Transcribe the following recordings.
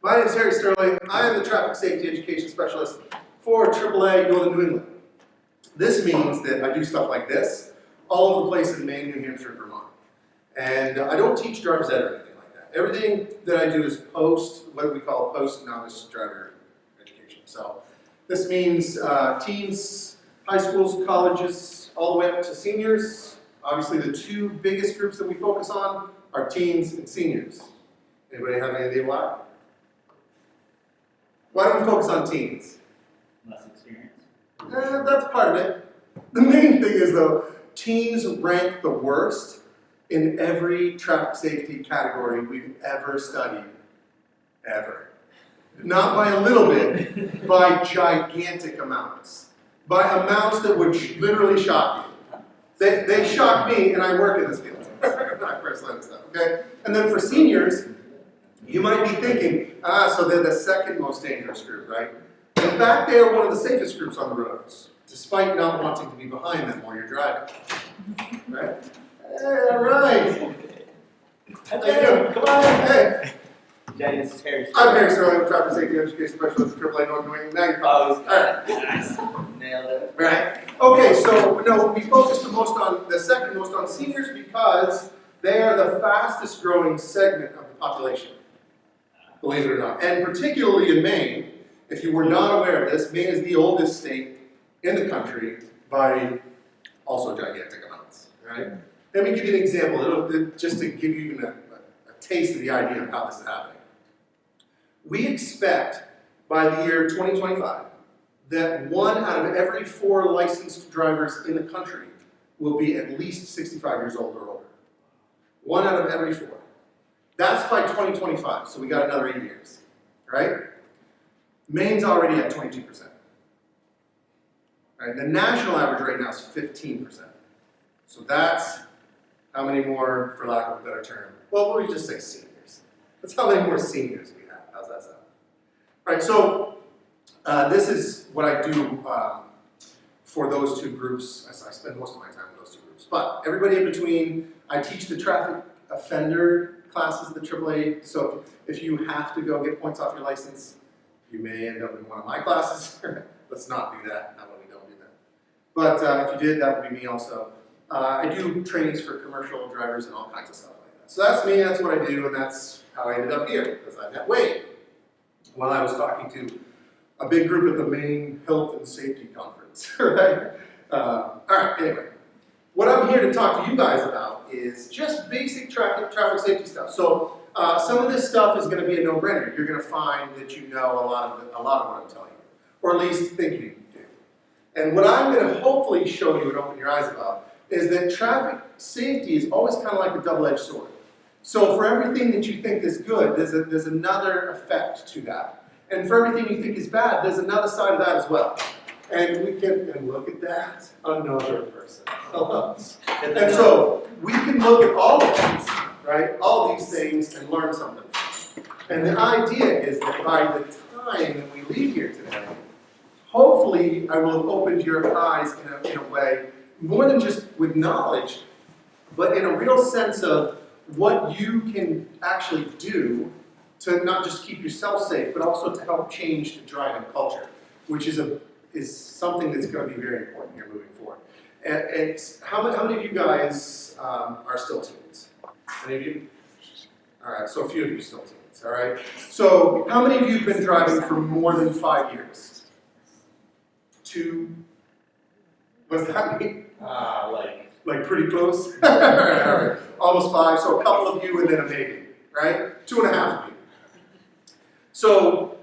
My name is Harry Sterling. I am the Traffic Safety Education Specialist for AAA Northern New England. This means that I do stuff like this all over the place in Maine, New Hampshire, and Vermont. And I don't teach driver's ed or anything like that. Everything that I do is what we call post-novice driver education. So this means teens, high schools, colleges, all the way up to seniors. Obviously, the two biggest groups that we focus on are teens and seniors. Anybody have any idea why? Why do we focus on teens? Less experience. That's part of it. The main thing is, though, teens rank the worst in every traffic safety category we've ever studied. Ever. Not by a little bit, by gigantic amounts. By amounts that would literally shock you. They shock me, and I work in this field. I personally understand, okay? And then for seniors, you might be thinking, so they're the second most dangerous group, right? In fact, they are one of the safest groups on the roads, despite not wanting to be behind them while you're driving. Right? Hey, all right. How you doing? Come on. Hey. Jenny, this is Harry. I'm Harry Sterling, Traffic Safety Education Specialist at AAA Northern New England. Now you're all right. Nice. Nailed it. Right. Okay, so no, we focus the second most on seniors because they are the fastest growing segment of the population. Believe it or not. And particularly in Maine, if you were not aware of this, Maine is the oldest state in the country by also gigantic amounts. Right? Let me give you an example, just to give you even a taste of the idea of how this is happening. We expect by the year 2025 that 1 out of every 4 licensed drivers in the country will be at least 65 years old or older. 1 out of every 4. That's by 2025, so we got another 8 years, right? Maine's already at 22%. Right? The national average right now is 15%. So that's how many more, for lack of a better term, well, we'll just say seniors. That's how many more seniors we have. How's that sound? Right, so this is what I do for those two groups. I spend most of my time with those two groups. But everybody in between, I teach the traffic offender classes, the AAA. So if you have to go get points off your license, you may end up in one of my classes. Let's not do that. Not when we don't do that. But if you did, that would be me also. I do trainings for commercial drivers and all kinds of stuff like that. So that's me, that's what I do, and that's how I ended up here, because I met Wade when I was talking to a big group at the Maine Health and Safety Conference, right? All right, anyway. What I'm here to talk to you guys about is just basic traffic safety stuff. So some of this stuff is going to be a no-brainer. You're going to find that you know a lot of what I'm telling you, or at least think you do. And what I'm going to hopefully show you and open your eyes about is that traffic safety is always kind of like a double-edged sword. So for everything that you think is good, there's another effect to that. And for everything you think is bad, there's another side of that as well. And look at that, another person. And so we can look at all of these, right? All these things and learn something. And the idea is that by the time that we leave here today, hopefully I will have opened your eyes in a way, more than just with knowledge, but in a real sense of what you can actually do to not just keep yourself safe, but also to help change the driving culture, which is something that's going to be very important here moving forward. And how many of you guys are still teens? Any of you? All right, so a few of you are still teens, all right? So how many of you have been driving for more than 5 years? 2? What does that mean? Like pretty close? All right. Almost 5, so a couple of you and then a maybe, right? 2.5 of you. So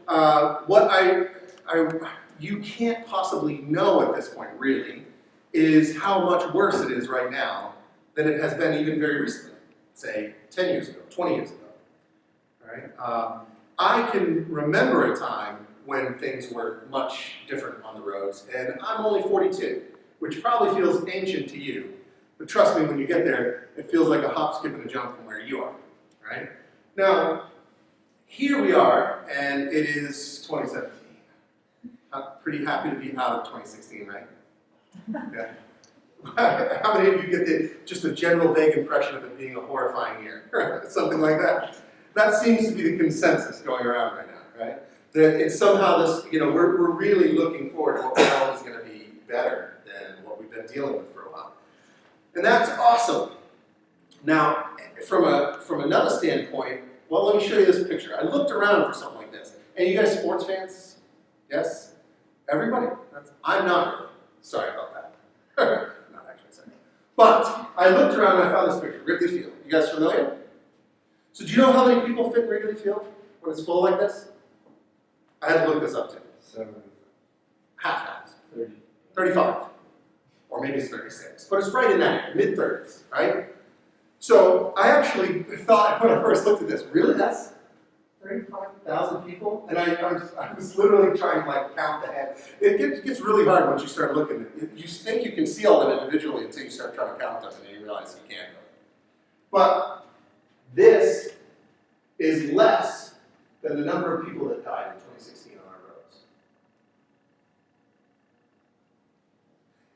you can't possibly know at this point, really, is how much worse it is right now than it has been even very recently, say 10 years ago, 20 years ago. All right? I can remember a time when things were much different on the roads, and I'm only 42, which probably feels ancient to you. But trust me, when you get there, it feels like a hop, skip, and a jump from where you are, right? Now, here we are, and it is 2017. I'm pretty happy to be out of 2016, right? Yeah. How many of you get just a general vague impression of it being a horrifying year? Something like that. That seems to be the consensus going around right now. right? That it's somehow this, we're really looking forward to what now is going to be better than what we've been dealing with for a while. And that's awesome. Now, from another standpoint, well, let me show you this picture. I looked around for something like this. And you guys sports fans? Yes? Everybody? I'm not really. Sorry about that. Not actually sorry. But I looked around and I found this picture, Wrigley Field. You guys familiar? So do you know how many people fit in Wrigley Field when it's full like this? I had to look this up too. 7. Half. 30. 35. Or maybe it's 36. But it's right in that mid-30s, right? So I actually thought when I first looked at this, really, that's 35,000 people? And I was literally trying to count the head. It gets really hard once you start looking at it. You think you can see all of them individually until you start trying to count them, and then you realize you can't. But this is less than the number of people that died in 2016 on our roads.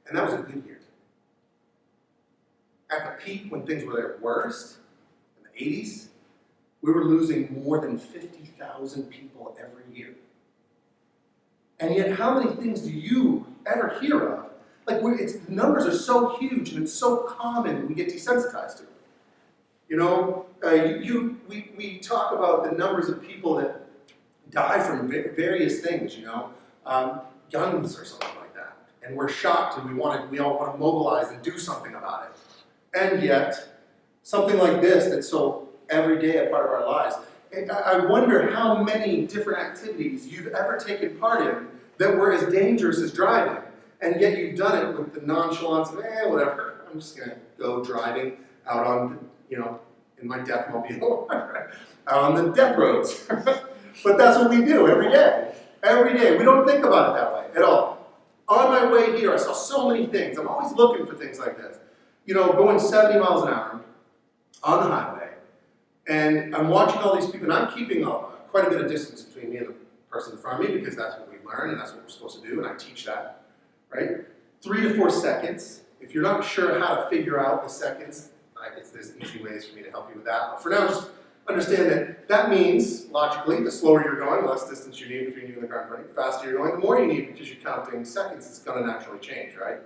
And that was a good year. At the peak, when things were their worst, in the 80s, we were losing more than 50,000 people every year. And yet, how many things do you ever hear of? The numbers are so huge and it's so common, we get desensitized to it. We talk about the numbers of people that die from various things, guns or something like that. And we're shocked and we all want to mobilize and do something about it. And yet, something like this that's so every day a part of our lives. And I wonder how many different activities you've ever taken part in that were as dangerous as driving, and yet you've done it with the nonchalance of, whatever, I'm just going to go driving out on, in my death mobile, out on the death roads. But that's what we do every day. Every day. We don't think about it that way at all. On my way here, I saw so many things. I'm always looking for things like this. Going 70 miles an hour on the highway, and I'm watching all these people, and I'm keeping quite a bit of distance between me and the person in front of me because that's what we learn and that's what we're supposed to do, and I teach that, right? 3 to 4 seconds. If you're not sure how to figure out the seconds, there's easy ways for me to help you with that. But for now, just understand that means, logically, the slower you're going, the less distance you need between you and the car in front of you. The faster you're going, the more you need because you're counting seconds. It's going to naturally change, right?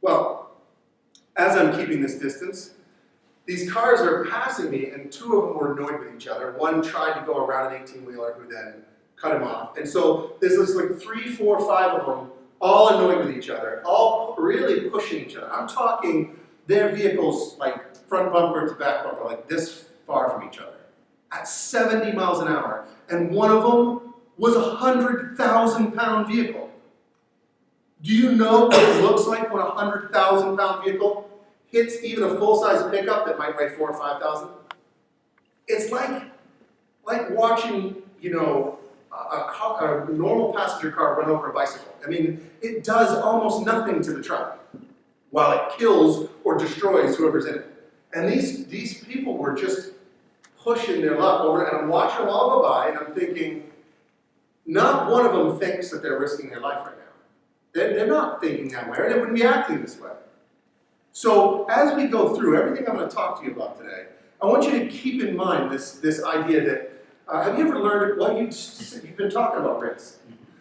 Well, as I'm keeping this distance, these cars are passing me, and 2 of them were annoyed with each other. One tried to go around an 18-wheeler who then cut him off. And so there's this 3, 4, 5 of them all annoyed with each other, all really pushing each other. I'm talking their vehicles front bumper to back bumper, this far from each other, at 70 miles an hour. And one of them was a 100,000-pound vehicle. Do you know what it looks like when a 100,000-pound vehicle hits even a full-size pickup that might weigh 4,000 or 5,000? It's like watching, a normal passenger car run over a bicycle. I mean, it does almost nothing to the truck, while it kills or destroys whoever's in it. And these people were just pushing their luck over, and I'm watching them all go by, and I'm thinking, not one of them thinks that they're risking their life right now. They're not thinking that way, or they wouldn't be acting this way. So as we go through everything I'm going to talk to you about today, I want you to keep in mind this idea that, have you ever learned what you've been talking about risk?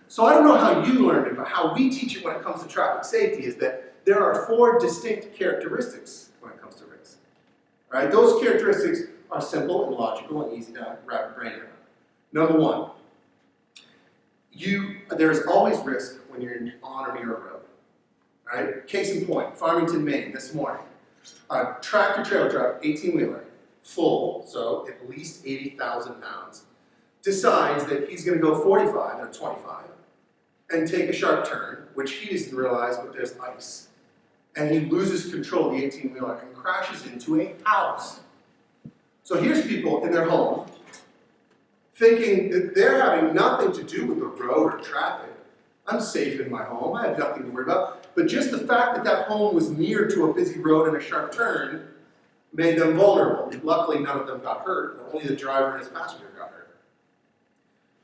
So I don't know how you learned it, but how we teach it when it comes to traffic safety is that there are 4 distinct characteristics when it comes to risk. All right? Those characteristics are simple and logical and easy to wrap your brain around. Number 1, there's always risk when you're on or near a road. All right? Case in point, Farmington, Maine, this morning. A tractor-trailer truck, 18-wheeler, full, so at least 80,000 pounds, decides that he's going to go 45 or 25 and take a sharp turn, which he doesn't realize, but there's ice. And he loses control of the 18-wheeler and crashes into a house. So here's people in their home thinking that they're having nothing to do with the road or traffic. I'm safe in my home. I have nothing to worry about. But just the fact that that home was near to a busy road and a sharp turn made them vulnerable. Luckily, none of them got hurt. Only the driver and his passenger got hurt.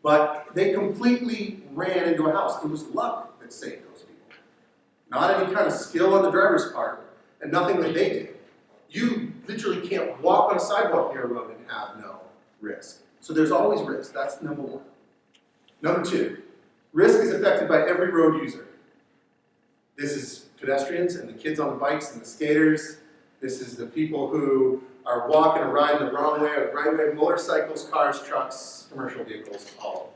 But they completely ran into a house. It was luck that saved those people. Not any kind of skill on the driver's part, and nothing that they did. You literally can't walk on a sidewalk near a road and have no risk. So there's always risk. That's number 1. Number 2, risk is affected by every road user. This is pedestrians and the kids on the bikes and the skaters. This is the people who are walking or riding the wrong way or the right way, motorcycles, cars, trucks, commercial vehicles, all.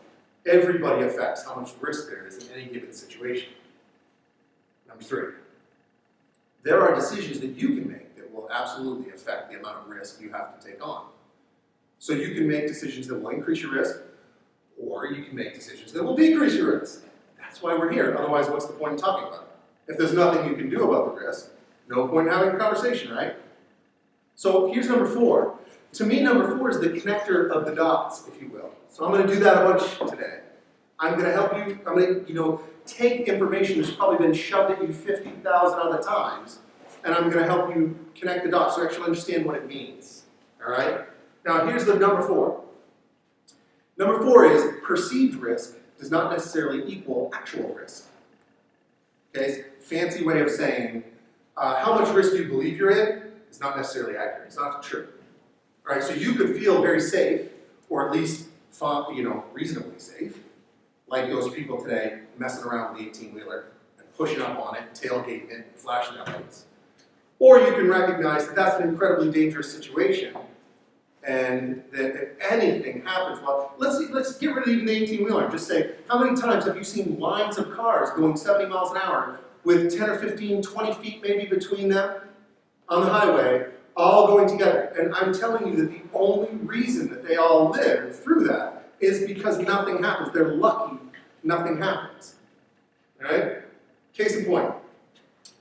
Everybody affects how much risk there is in any given situation. Number 3, there are decisions that you can make that will absolutely affect the amount of risk you have to take on. So you can make decisions that will increase your risk, or you can make decisions that will decrease your risk. That's why we're here. Otherwise, what's the point in talking about it? If there's nothing you can do about the risk, no point in having a conversation, right? So here's number 4. To me, number 4 is the connector of the dots, if you will. So I'm going to do that a bunch today. I'm going to help you, I'm going to, take information that's probably been shoved at you 50,000 other times, and I'm going to help you connect the dots so you actually understand what it means. All right? Now, here's the number 4. Number 4 is perceived risk does not necessarily equal actual risk. Okay? Fancy way of saying how much risk you believe you're in is not necessarily accurate. It's not true. All right? So you could feel very safe, or at least reasonably safe, like those people today messing around with the 18-wheeler and pushing up on it, tailgating it, and flashing their lights. Or you can recognize that that's an incredibly dangerous situation, and that if anything happens, well, let's get rid of even the 18-wheeler and just say, how many times have you seen lines of cars going 70 miles an hour with 10 or 15, 20 feet maybe between them on the highway, all going together? And I'm telling you that the only reason that they all live through that is because nothing happens. They're lucky nothing happens. All right? Case in point.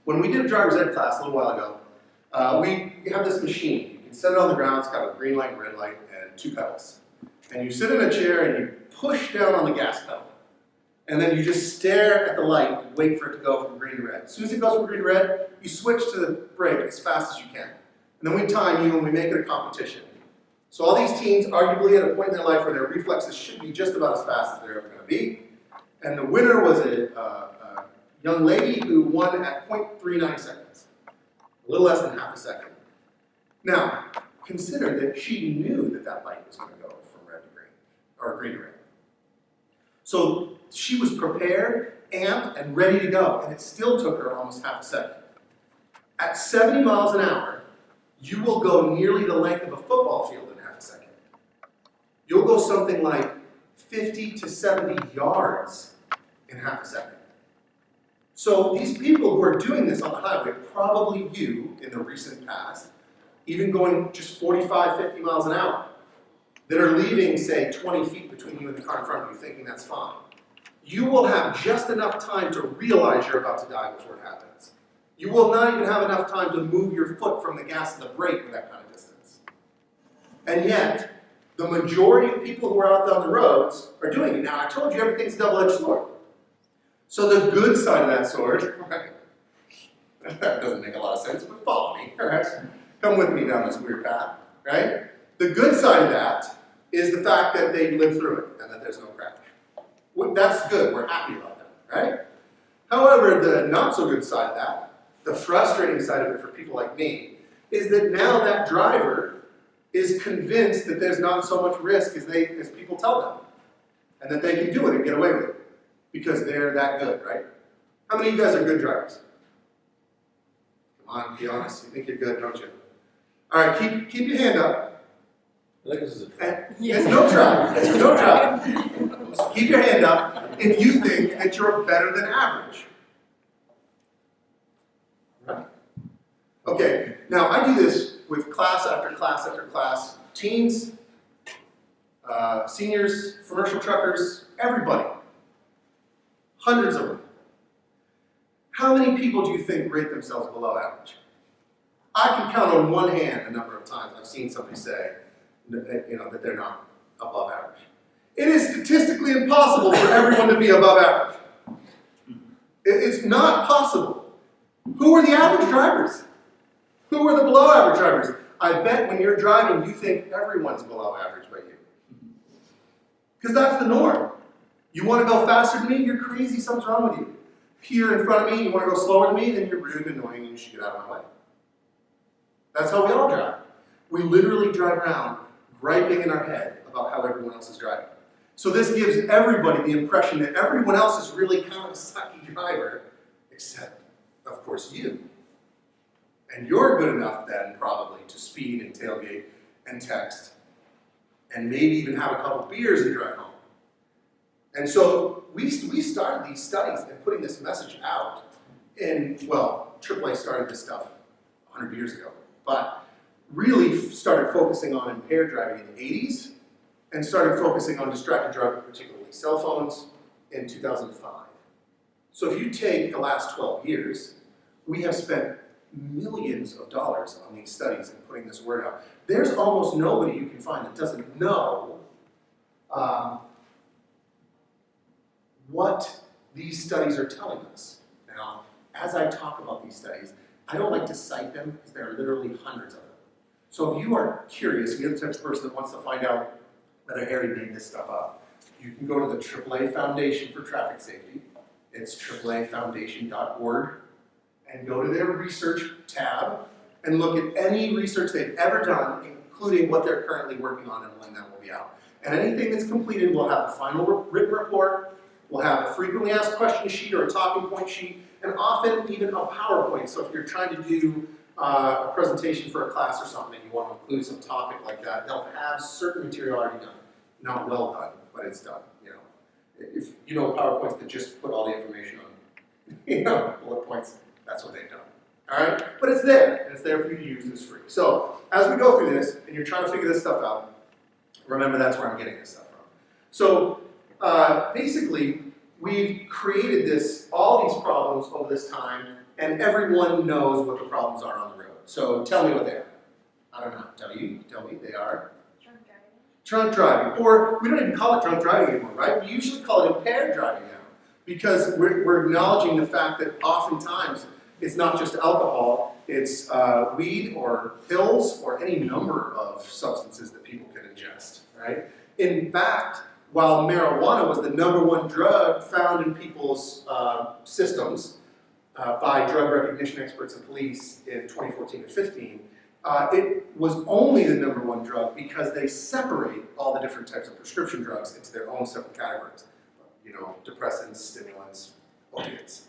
When we did a driver's ed class a little while ago, we have this machine. You can set it on the ground. It's got a green light, red light, and 2 pedals. And you sit in a chair and you push down on the gas pedal. And then you just stare at the light and wait for it to go from green to red. As soon as it goes from green to red, you switch to the brake as fast as you can. And then we time you and we make it a competition. So all these teens, arguably at a point in their life where their reflexes should be just about as fast as they're ever going to be. And the winner was a young lady who won at 0.39 seconds. A little less than half a second. Now, consider that she knew that that light was going to go from red to green, or green to red. So she was prepared, amped, and ready to go, and it still took her almost half a second. At 70 miles an hour, you will go nearly the length of a football field in half a second. You'll go something like 50 to 70 yards in half a second. So these people who are doing this on the highway, probably you in the recent past, even going just 45, 50 miles an hour, that are leaving, say, 20 feet between you and the car in front of you, thinking that's fine. You will have just enough time to realize you're about to die before it happens. You will not even have enough time to move your foot from the gas to the brake with that kind of distance. And yet, the majority of people who are out on the roads are doing it. Now, I told you everything's a double-edged sword. So the good side of that sword, right? That doesn't make a lot of sense, but follow me, all right? Come with me down this weird path, right? The good side of that is the fact that they live through it and that there's no crash. Well, that's good. We're happy about that, right? However, the not-so-good side of that, the frustrating side of it for people like me, is that now that driver is convinced that there's not so much risk as people tell them, and that they can do it and get away with it because they're that good, right? How many of you guys are good drivers? Come on, be honest. You think you're good, don't you? All right, keep your hand up. I think this is It's no try. It's no try. So keep your hand up if you think that you're better than average. Right? Okay, now I do this with class after class after class. Teens, seniors, commercial truckers, everybody. Hundreds of them. How many people do you think rate themselves below average? I can count on one hand the number of times I've seen somebody say that they're not above average. It is statistically impossible for everyone to be above average. It's not possible. Who are the average drivers? Who are the below average drivers? I bet when you're driving, you think everyone's below average but you. Because that's the norm. You want to go faster than me? You're crazy. Something's wrong with you. If you're in front of me, you want to go slower than me, then you're rude and annoying and you should get out of my way. That's how we all drive. We literally drive around griping in our head about how everyone else is driving. So this gives everybody the impression that everyone else is really kind of a sucky driver, except, of course, you. And you're good enough then, probably, to speed and tailgate and text, and maybe even have a couple beers and drive home. And so we started these studies and putting this message out in, well, AAA started this stuff 100 years ago, but really started focusing on impaired driving in the 80s, and started focusing on distracted driving, particularly cell phones, in 2005. So if you take the last 12 years, we have spent millions of dollars on these studies and putting this word out. There's almost nobody you can find that doesn't know what these studies are telling us. Now, as I talk about these studies, I don't like to cite them because there are literally hundreds of them. So if you are curious, and you're the type of person that wants to find out whether Harry made this stuff up, you can go to the AAA Foundation for Traffic Safety. It's AAAfoundation.org, and go to their research tab and look at any research they've ever done, including what they're currently working on and when that will be out. And anything that's completed will have a final written report, we'll have a frequently asked question sheet or a talking point sheet, and often even a PowerPoint. So if you're trying to do a presentation for a class or something and you want to include some topic like that, they'll have certain material already done. Not well done, but it's done. You know, if you know PowerPoints that just put all the information on, bullet points, that's what they've done. All right, but it's there, and it's there for you to use. It's free. So as we go through this, and you're trying to figure this stuff out, remember that's where I'm getting this stuff from. So basically, we've created all these problems over this time, and everyone knows what the problems are on the road. So tell me what they are. I don't know. Tell me. They are drunk driving. Or we don't even call it drunk driving anymore, right? We usually call it impaired driving now, because we're acknowledging the fact that oftentimes it's not just alcohol, it's weed or pills or any number of substances that people can ingest, right? In fact, while marijuana was the #1 drug found in people's systems by drug recognition experts and police in 2014 and 15, it was only the #1 drug because they separate all the different types of prescription drugs into their own separate categories. You know, depressants, stimulants, opiates.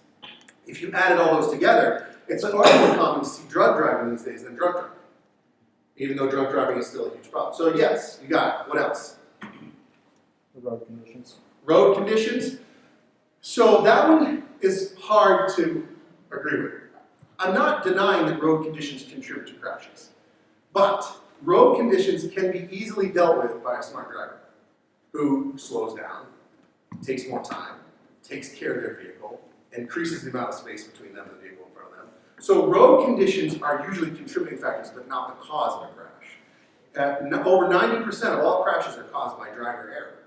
If you added all those together, it's far more common to see drug driving these days than drunk driving, even though drunk driving is still a huge problem. So yes, you got it. What else? The road conditions. Road conditions. So that one is hard to agree with. I'm not denying that road conditions contribute to crashes, but road conditions can be easily dealt with by a smart driver who slows down, takes more time, takes care of their vehicle, increases the amount of space between them and the vehicle in front of them. So road conditions are usually contributing factors, but not the cause of a crash. Over 90% of all crashes are caused by driver error.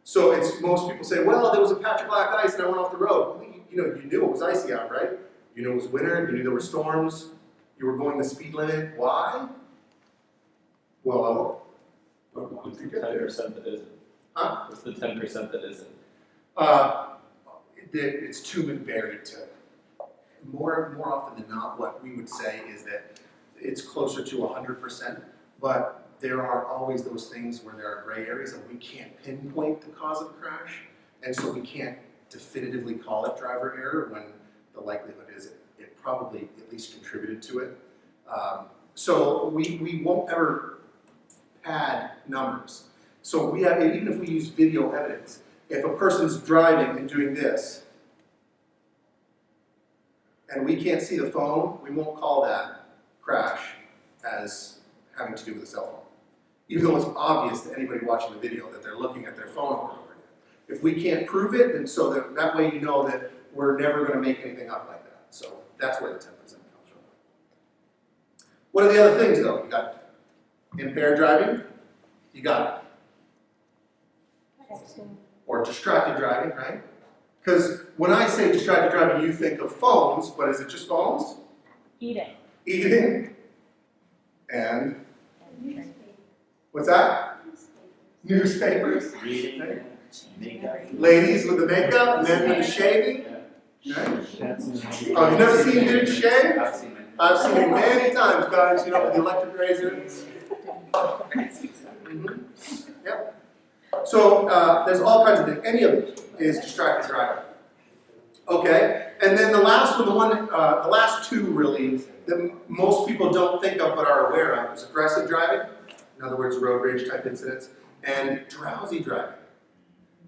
So most people say, well, there was a patch of black ice and I went off the road. Well, you knew it was icy out, right? You knew it was winter, you knew there were storms, you were going the speed limit. Why? Well, What's the 10% that isn't? Huh? What's the 10% that isn't? It's too varied to. More often than not, what we would say is that it's closer to 100%, but there are always those things where there are gray areas and we can't pinpoint the cause of a crash, and so we can't definitively call it driver error when the likelihood is it probably at least contributed to it. So we won't ever pad numbers. So we have, even if we use video evidence, if a person's driving and doing this, and we can't see the phone, we won't call that crash as having to do with a cell phone. Even though it's obvious to anybody watching the video that they're looking at their phone over and over again. If we can't prove it, then so that way you know that we're never going to make anything up like that. So that's where the 10% comes from. What are the other things though? You got impaired driving, you got or distracted driving, right? Because when I say distracted driving, you think of phones, but is it just phones? Eating. And what's that? Newspapers. Reading. Makeup. Ladies with the makeup, men with the shaving. Right? Oh, you've never seen dudes shave? I've seen it. I've seen it many times, guys, with the electric razor. Yep. So there's all kinds of things. Any of it is distracted driving. Okay, and then the last one, the last two really that most people don't think of but are aware of is aggressive driving. In other words, road rage type incidents, and drowsy driving,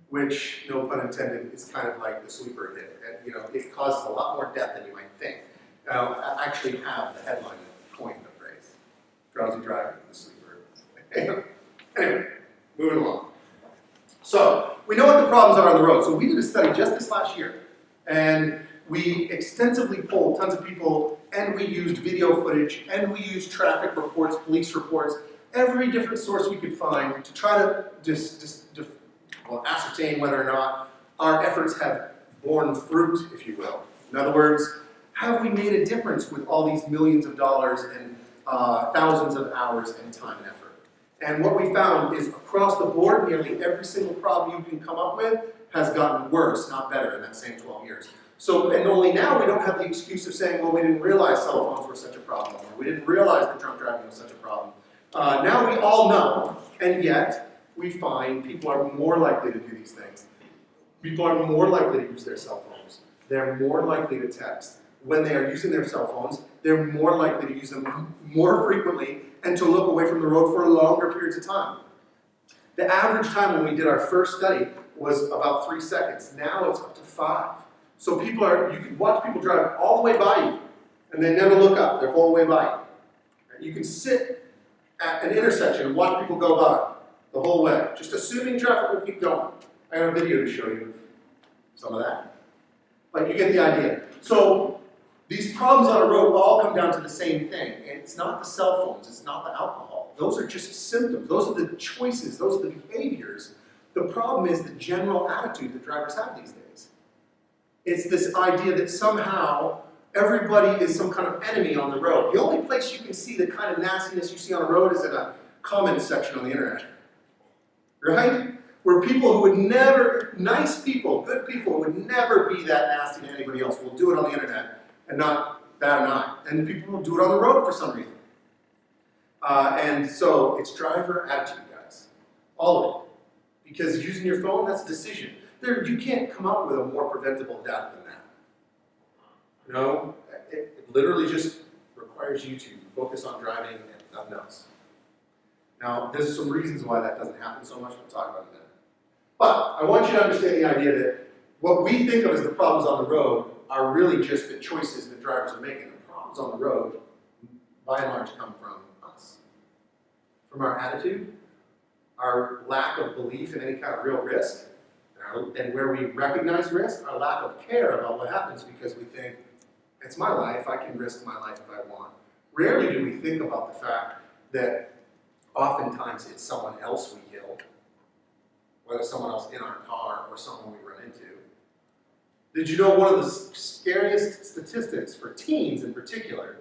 which, no pun intended, is kind of like the sleeper hit. And, you know, it causes a lot more death than you might think. I actually have the headline that coined the phrase: drowsy driving, the sleeper. Anyway, moving along. So, we know what the problems are on the road. So we did a study just this last year, and we extensively polled tons of people, and we used video footage, and we used traffic reports, police reports, every different source we could find to try to ascertain whether or not our efforts have borne fruit, if you will. In other words, have we made a difference with all these millions of dollars and thousands of hours and time and effort? And what we found is across the board, nearly every single problem you can come up with has gotten worse, not better, in that same 12 years. So, and only now we don't have the excuse of saying, well, we didn't realize cell phones were such a problem, or we didn't realize that drunk driving was such a problem. Now we all know, and yet we find people are more likely to do these things. People are more likely to use their cell phones. They're more likely to text. When they are using their cell phones, they're more likely to use them more frequently and to look away from the road for longer periods of time. The average time when we did our first study was about 3 seconds. Now it's up to 5. So you can watch people drive all the way by you, and they never look up their whole way by you. You can sit at an intersection and watch people go by the whole way, just assuming traffic will keep going. I have a video to show you some of that. But you get the idea. So these problems on a road all come down to the same thing. And it's not the cell phones, it's not the alcohol. Those are just symptoms. Those are the choices, those are the behaviors. The problem is the general attitude that drivers have these days. It's this idea that somehow everybody is some kind of enemy on the road. The only place you can see the kind of nastiness you see on the road is in a comment section on the internet. Right? Where people who would never, nice people, good people who would never be that nasty to anybody else will do it on the internet and not bat an eye. And people will do it on the road for some reason. And so it's driver attitude, guys. All of it. Because using your phone, that's a decision. You can't come up with a more preventable death than that. You know, it literally just requires you to focus on driving and nothing else. Now, there's some reasons why that doesn't happen so much. We'll talk about it in a minute. But I want you to understand the idea that what we think of as the problems on the road are really just the choices that drivers are making. The problems on the road, by and large, come from us. From our attitude, our lack of belief in any kind of real risk, and where we recognize risk, our lack of care about what happens because we think, it's my life, I can risk my life if I want. Rarely do we think about the fact that oftentimes it's someone else we kill, whether someone else in our car or someone we run into. Did you know one of the scariest statistics for teens in particular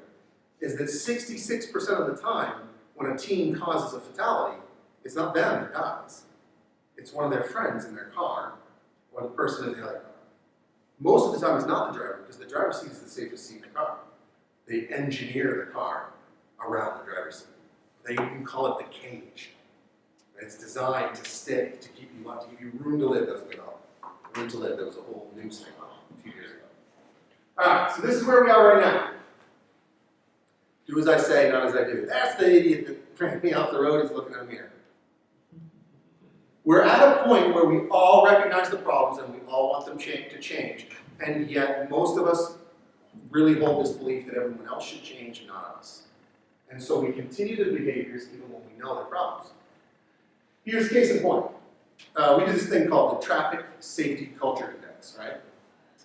is that 66% of the time when a teen causes a fatality, it's not them that dies. It's one of their friends in their car or the person in the other car. Most of the time it's not the driver because the driver's seat is the safest seat in the car. They engineer the car around the driver's seat. They even call it the cage. It's designed to stick, to keep you up, to give you room to live. That's what they call it. Room to live. There was a whole news thing on it a few years ago. Alright, so this is where we are right now. Do as I say, not as I do. That's the idiot that ran me off the road. He's looking in a mirror. We're at a point where we all recognize the problems and we all want them to change. And yet, most of us really hold this belief that everyone else should change and not us. And so we continue the behaviors even when we know they're problems. Here's case in point. We do this thing called the Traffic Safety Culture Index, right?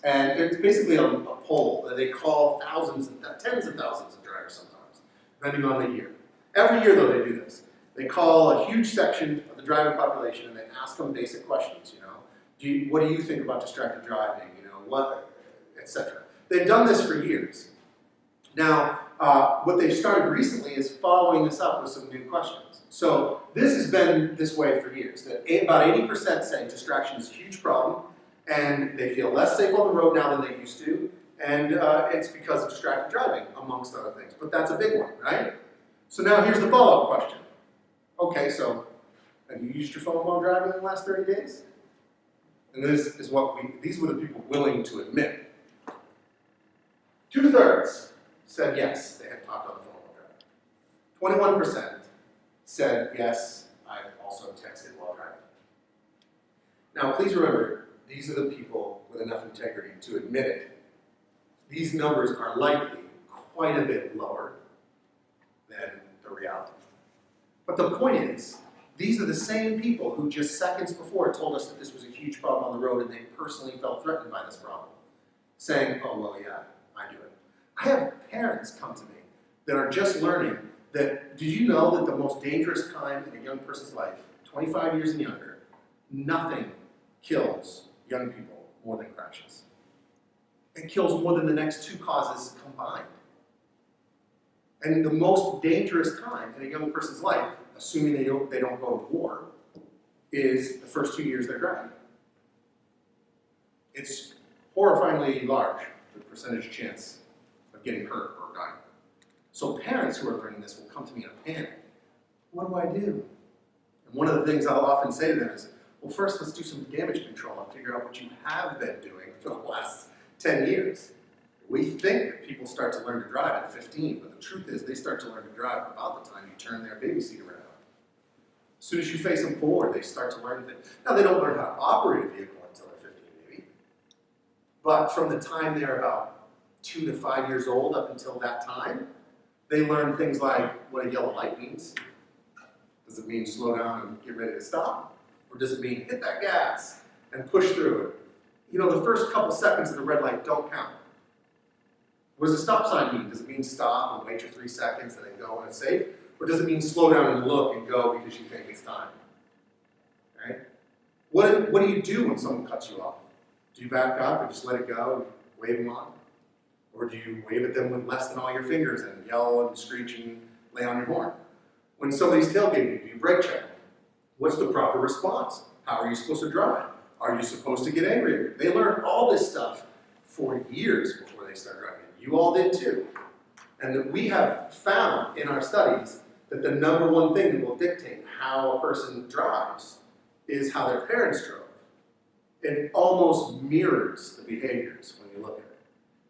And it's basically a poll that they call thousands, tens of thousands of drivers sometimes, depending on the year. Every year, though, they do this. They call a huge section of the driving population and they ask them basic questions, what do you think about distracted driving, etc. They've done this for years. Now, what they've started recently is following this up with some new questions. So this has been this way for years, that about 80% say distraction is a huge problem, and they feel less safe on the road now than they used to, and it's because of distracted driving, amongst other things. But that's a big one, right? So now here's the follow-up question. Okay, so Have you used your phone while driving in the last 30 days? And this is these were the people willing to admit. 2/3 said yes, they had talked on the phone while driving. 21% said yes, I've also texted while driving. Now, please remember, these are the people with enough integrity to admit it. These numbers are likely quite a bit lower than the reality. But the point is, these are the same people who just seconds before told us that this was a huge problem on the road and they personally felt threatened by this problem, saying, oh, well, yeah, I do it. I have parents come to me that are just learning that, did you know that the most dangerous time in a young person's life, 25 years and younger, nothing kills young people more than crashes. It kills more than the next 2 causes combined. And the most dangerous time in a young person's life, assuming they don't go to war, is the first 2 years they're driving. It's horrifyingly large, the percentage chance of getting hurt or dying. So parents who are learning this will come to me in a panic. What do I do? And one of the things I'll often say to them is, well, first let's do some damage control and figure out what you have been doing for the last 10 years. We think that people start to learn to drive at 15, but the truth is they start to learn to drive about the time you turn their baby seat around. As soon as you face them forward, they start to learn things. Now, they don't learn how to operate a vehicle until they're 15, maybe. But from the time they're about 2 to 5 years old up until that time, they learn things like what a yellow light means. Does it mean slow down and get ready to stop? Or does it mean hit that gas and push through it? You know, the first couple seconds of the red light don't count. What does a stop sign mean? Does it mean stop and wait your 3 seconds and then go when it's safe? Or does it mean slow down and look and go because you think it's time? Right? What do you do when someone cuts you off? Do you back up and just let it go and wave them on? Or do you wave at them with less than all your fingers and yell and screech and lay on your horn? When somebody's tailgating you, do you brake check? What's the proper response? How are you supposed to drive? Are you supposed to get angry? They learn all this stuff for years before they start driving. You all did too. And that we have found in our studies that the #1 thing that will dictate how a person drives is how their parents drove. It almost mirrors the behaviors when you look at it.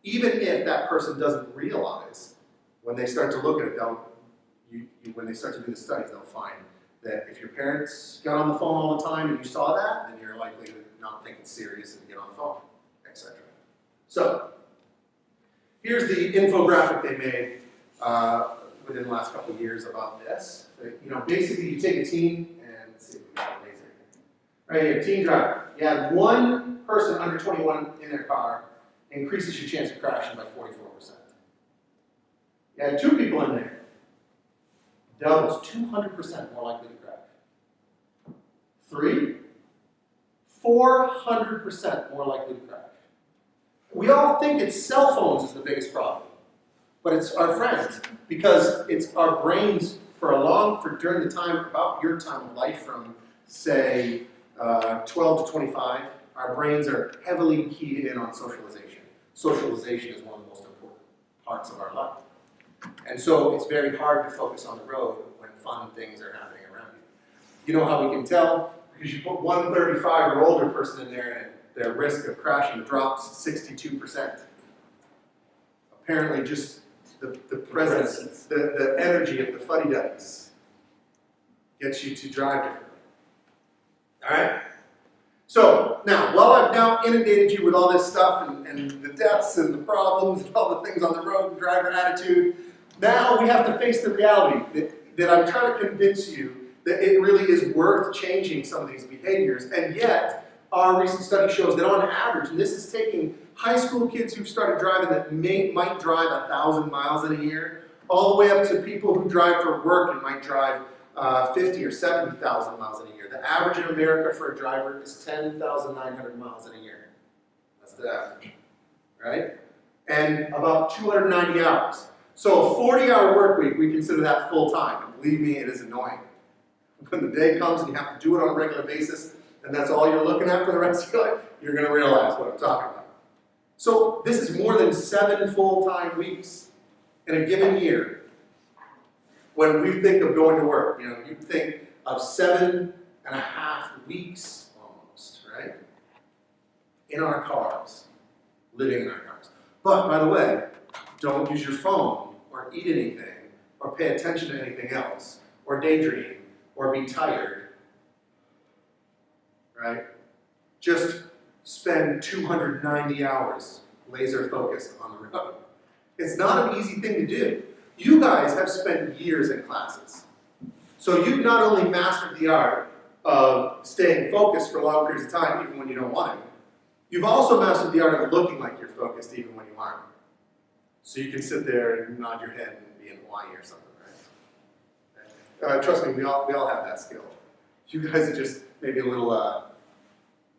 Even if that person doesn't realize, when they start to look at it, when they start to do the studies, they'll find that if your parents got on the phone all the time and you saw that, then you're likely to not think it's serious and get on the phone, etc. So, here's the infographic they made within the last couple of years about this. Basically you take a teen, and let's see if we got a laser here. Right here, teen driver. You have one person under 21 in their car, increases your chance of crashing by 44%. You had 2 people in there, doubles, 200% more likely to crash. 3, 400% more likely to crash. We all think it's cell phones is the biggest problem, but it's our friends, because it's our brains during the time, about your time of life from, say, 12 to 25, our brains are heavily keyed in on socialization. Socialization is one of the most important parts of our life. And so it's very hard to focus on the road when fun things are happening around you. You know how we can tell? Because you put one 35 or older person in there and their risk of crashing drops 62%. Apparently just the presence, the energy of the fuddy-duddies gets you to drive differently. All right? So, now, while I've now inundated you with all this stuff and the deaths and the problems and all the things on the road and driver attitude, now we have to face the reality that I'm trying to convince you that it really is worth changing some of these behaviors, and yet our recent study shows that on average, and this is taking high school kids who've started driving that might drive 1,000 miles in a year, all the way up to people who drive for work and might drive 50 or 70,000 miles in a year. The average in America for a driver is 10,900 miles in a year. That's the average, right? And about 290 hours. So a 40-hour work week, we consider that full time. And believe me, it is annoying. When the day comes and you have to do it on a regular basis, and that's all you're looking at for the rest of your life, you're going to realize what I'm talking about. So this is more than 7 full-time weeks in a given year. When we think of going to work, you think of 7 2.5 weeks almost, right? In our cars, living in our cars. But by the way, don't use your phone or eat anything or pay attention to anything else or daydream or be tired, right? Just spend 290 hours laser focused on the road. It's not an easy thing to do. You guys have spent years in classes. So you've not only mastered the art of staying focused for long periods of time, even when you don't want to, you've also mastered the art of looking like you're focused even when you aren't. So you can sit there and nod your head and be in Hawaii or something, right? Trust me, we all have that skill. You guys are just maybe a little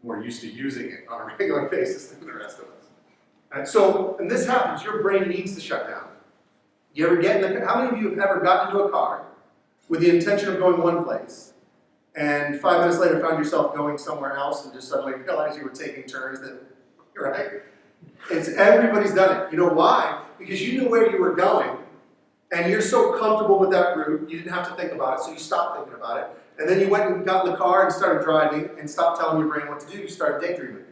more used to using it on a regular basis than the rest of us. And so, and this happens, your brain needs to shut down. You ever get in the, how many of you have ever gotten into a car with the intention of going one place, and 5 minutes later found yourself going somewhere else and just suddenly realized you were taking turns that, right? It's, everybody's done it. You know why? Because you knew where you were going, and you're so comfortable with that route, you didn't have to think about it, so you stopped thinking about it. And then you went and got in the car and started driving and stopped telling your brain what to do. You started daydreaming.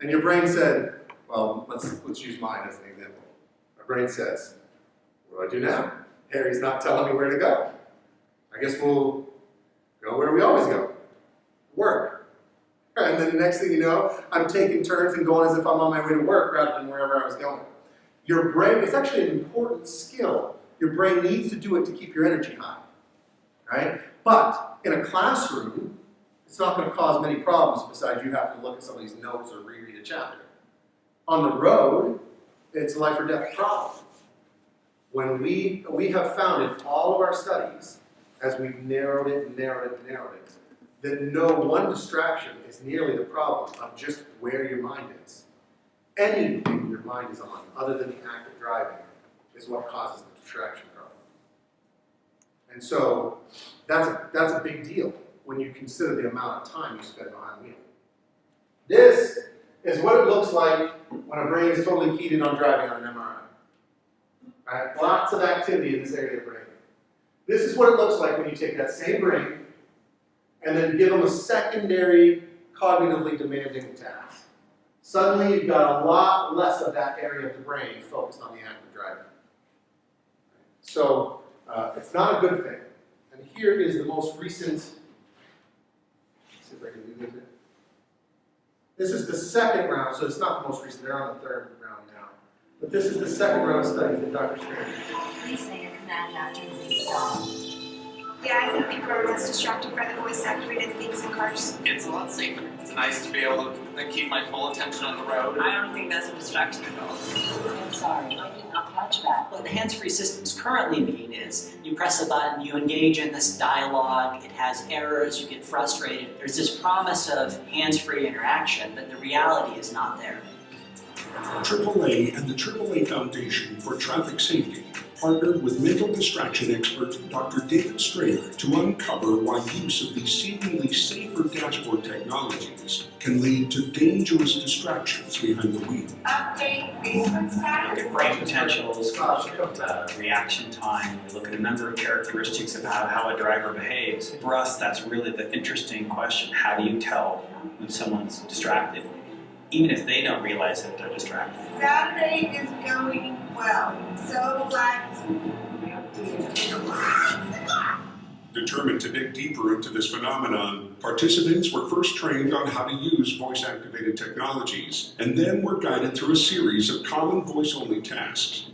And your brain said, well, let's use mine as an example. My brain says, what do I do now? Harry's not telling me where to go. I guess we'll go where we always go. Work. And then the next thing you know, I'm taking turns and going as if I'm on my way to work rather than wherever I was going. Your brain, it's actually an important skill. Your brain needs to do it to keep your energy high. Right? But in a classroom, it's not going to cause many problems besides you have to look at somebody's notes or reread a chapter. On the road, it's a life or death problem. When we have found in all of our studies, as we've narrowed it, that no one distraction is nearly the problem of just where your mind is. Anything your mind is on, other than the act of driving, is what causes the distraction problem. And so that's a big deal when you consider the amount of time you spend behind the wheel. This is what it looks like when a brain is totally keyed on driving on an MRI. Right? Lots of activity in this area of the brain. This is what it looks like when you take that same brain and then give them a secondary cognitively demanding task. Suddenly you've got a lot less of that area of the brain focused on the act of driving. So it's not a good thing. And here is the most recent, let's see if I can do this here. This is the second round, so it's not the most recent, they're on the third round now. But this is the second round of studies that Dr. Strange. Please say your command after you stop. Yeah, I think people are less distracted by the voice-activated things in cars. It's a lot safer. It's nice to be able to keep my full attention on the road. I don't think that's a distraction at all. I'm sorry, I did not catch that. What the hands-free systems currently mean is you press a button, you engage in this dialogue, it has errors, you get frustrated. There's this promise of hands-free interaction, but the reality is not there. AAA and the AAA Foundation for Traffic Safety partnered with mental distraction expert Dr. David Strayer to uncover why use of these seemingly safer dashboard technologies can lead to dangerous distractions behind the wheel. Update Facebook status. Look at brain potentials, we look at reaction time, we look at a number of characteristics of how a driver behaves. For us, that's really the interesting question. How do you tell when someone's distracted, even if they don't realize that they're distracted? Saturday is going well. So glad. Determined to dig deeper into this phenomenon, participants were first trained on how to use voice-activated technologies, and then were guided through a series of common voice-only tasks.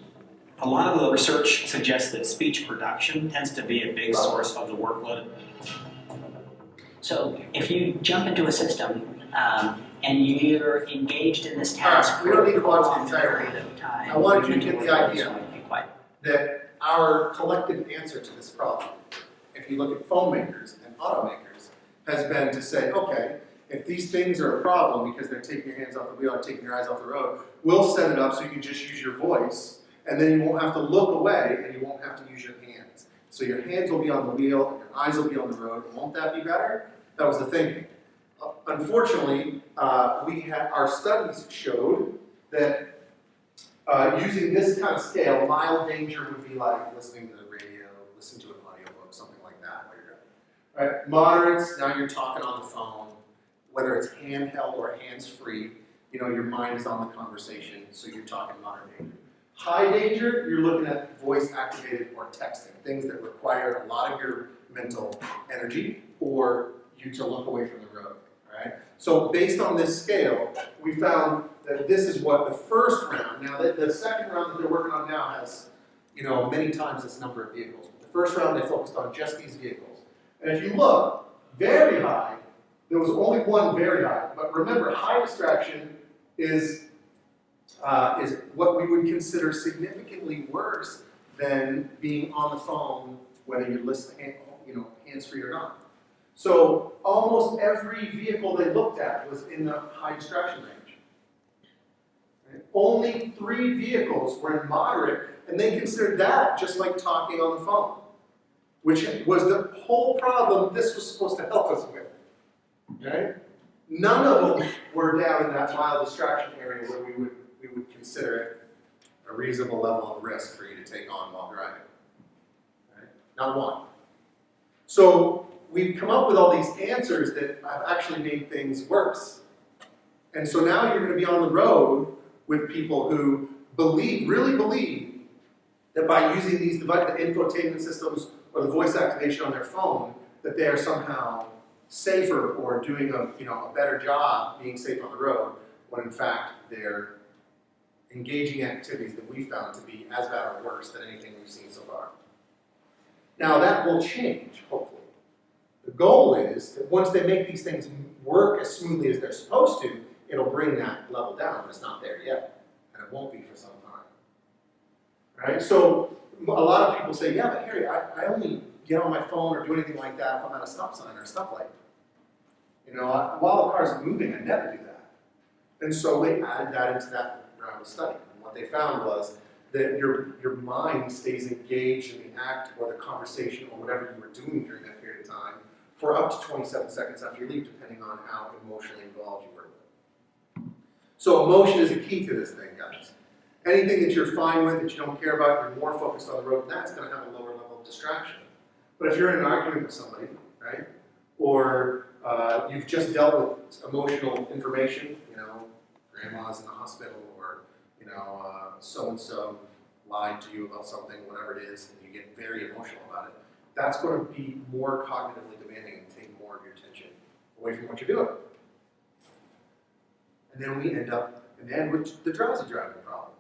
A lot of the research suggests that speech production tends to be a big source of the workload. So if you jump into a system and you're engaged in this task we don't need to watch the for a entire period of time, I wanted you to your get the workload is idea. going to be quite. That our collective answer to this problem, if you look at phone makers and automakers, has been to say, okay, if these things are a problem because they're taking your hands off the wheel or taking your eyes off the road, we'll set it up so you can just use your voice, and then you won't have to look away and you won't have to use your hands. So your hands will be on the wheel and your eyes will be on the road. Won't that be better? That was the thinking. Unfortunately, our studies showed that using this kind of scale, mild danger would be like listening to the radio, listening to an audiobook, something like that. Right? Moderates, now you're talking on the phone, whether it's handheld or hands-free, you know, your mind is on the conversation, so you're talking moderate danger. High danger, you're looking at voice-activated or texting, things that require a lot of your mental energy or you to look away from the road, right? So based on this scale, we found that this is what the first round, now the second round that they're working on now has, you know, many times this number of vehicles. But the first round, they focused on just these vehicles. And if you look, very high, there was only one very high. But remember, high distraction is what we would consider significantly worse than being on the phone, whether you're listening, you know, hands-free or not. So almost every vehicle they looked at was in the high distraction range. Right? Only 3 vehicles were in moderate, and they considered that just like talking on the phone, which was the whole problem this was supposed to help us with. Right? None of them were down in that mild distraction area where we would consider it a reasonable level of risk for you to take on while driving. Right? Not one. So we've come up with all these answers that have actually made things worse. And so now you're going to be on the road with people who really believe that by using these devices, the infotainment systems or the voice activation on their phone, that they are somehow safer or doing a better job being safe on the road, when in fact they're engaging in activities that we found to be as bad or worse than anything we've seen so far. Now that will change, hopefully. The goal is that once they make these things work as smoothly as they're supposed to, it'll bring that level down, but it's not there yet, and it won't be for some time. Right? So a lot of people say, yeah, but Harry, I only get on my phone or do anything like that if I'm at a stop sign or a stoplight. You know, while the car's moving, I never do that. And so they added that into that round of study. And what they found was that your mind stays engaged in the act or the conversation or whatever you were doing during that period of time for up to 27 seconds after you leave, depending on how emotionally involved you were with it. So emotion is a key to this thing, guys. Anything that you're fine with, that you don't care about, you're more focused on the road, that's going to have a lower level of distraction. But if you're in an argument with somebody, right, or you've just dealt with emotional information, you know, grandma's in the hospital, or, you know, so-and-so lied to you about something, whatever it is, and you get very emotional about it, that's going to be more cognitively demanding and take more of your attention away from what you're doing. And then we end up, with the drowsy driving problem,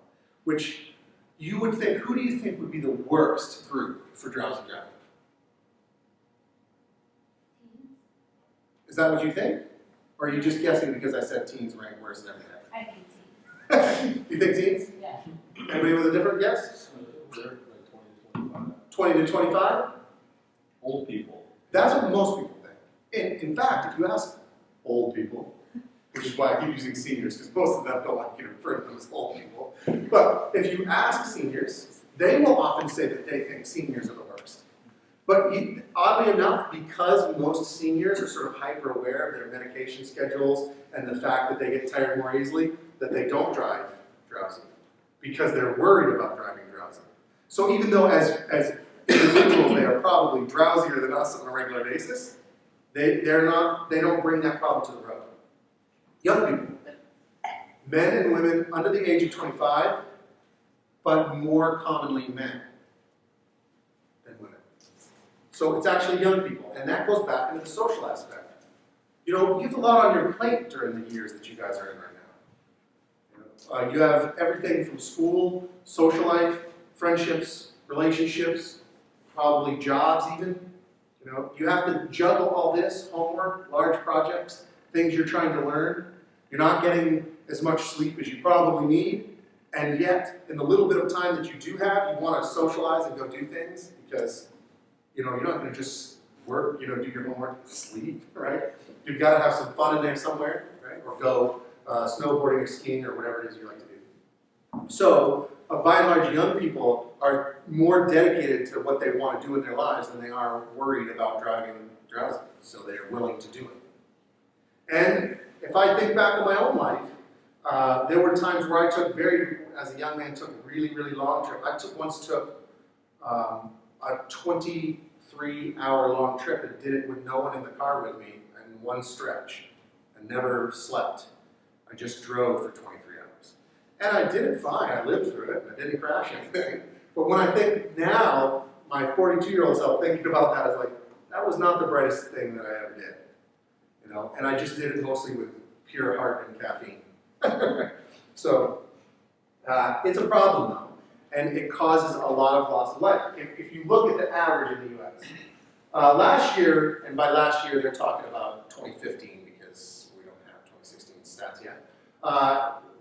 which you would think, who do you think would be the worst group for drowsy driving? Is that what you think? Or are you just guessing because I said teens rank worse than everything? I think teens. You think teens? Yeah. Anybody with a different guess? They're like 20 to 25. 20 to 25? Old people. That's what most people think. In fact, if you ask old people, which is why I keep using seniors, because most of them don't like you to refer to them as old people. But if you ask seniors, they will often say that they think seniors are the worst. But oddly enough, because most seniors are sort of hyper-aware of their medication schedules and the fact that they get tired more easily, that they don't drive drowsy, because they're worried about driving drowsy. So even though as individuals they are probably drowsier than us on a regular basis, they don't bring that problem to the road. Young people, men and women under the age of 25, but more commonly men than women. So it's actually young people, and that goes back into the social aspect. You know, you have a lot on your plate during the years that you guys are in right now. You have everything from school, social life, friendships, relationships, probably jobs even. You know, you have to juggle all this, homework, large projects, things you're trying to learn. You're not getting as much sleep as you probably need, and yet, in the little bit of time that you do have, you want to socialize and go do things, because, you know, you're not going to just work, you know, do your homework and sleep, right? You've got to have some fun in there somewhere, right? Or go snowboarding or skiing or whatever it is you like to do. So, by and large, young people are more dedicated to what they want to do in their lives than they are worried about driving drowsy, so they're willing to do it. And if I think back on my own life, there were times where I took as a young man, took a really, really long trip. I once took a 23 3-hour-long trip and did it with no one in the car with me in one stretch and never slept. I just drove for 23 hours. And I did it fine. I lived through it. I didn't crash anything. But when I think now, my 42-year-old self thinking about that is like, that was not the brightest thing that I ever did. You know, and I just did it mostly with pure heart and caffeine. So it's a problem though, and it causes a lot of loss of life. If you look at the average in the U.S., last year, and by last year they're talking about 2015 because we don't have 2016 stats yet,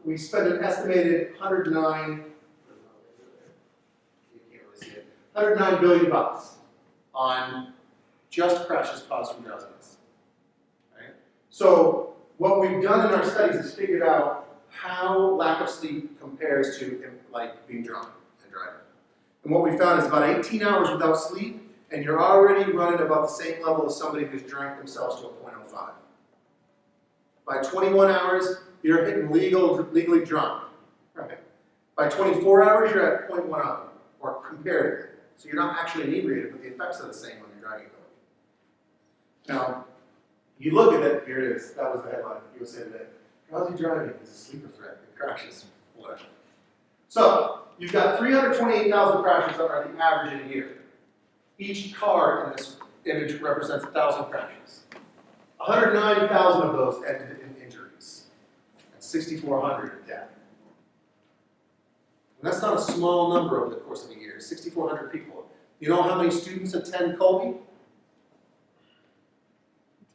we spent an estimated $109 billion on just crashes caused from drowsiness. Right? So what we've done in our studies is figured out how lack of sleep compares to like being drunk and driving. And what we found is about 18 hours without sleep, and you're already running about the same level as somebody who's drank themselves to a 0.05. By 21 hours, you're hitting legally drunk. Right? By 24 hours, you're at 0.10, or comparatively. So you're not actually inebriated, but the effects are the same when you're driving. Now, you look at it, here it is. That was the headline, USA Today. Drowsy driving is a sleeper threat. It crashes. Whatever. So, you've got 328,000 crashes that are the average in a year. Each car in this image represents 1,000 crashes. 190,000 of those ended in injuries, and 6,400 in death. And that's not a small number over the course of a year. 6,400 people. You know how many students attend Colby?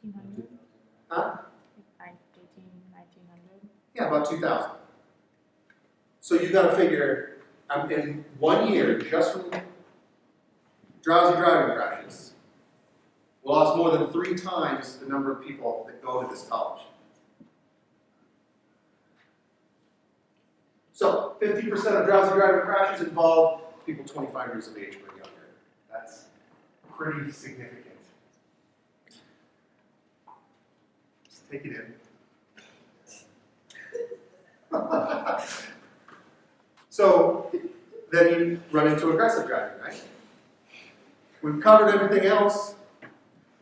1,800? Huh? 1,900? Yeah, about 2,000. So you got to figure, in 1 year, just from drowsy driving crashes, we lost more than 3 times the number of people that go to this college. So 50% of drowsy driving crashes involve people 25 years of age or younger. That's pretty significant. Just take it in. So then you run into aggressive driving, right? We've covered everything else.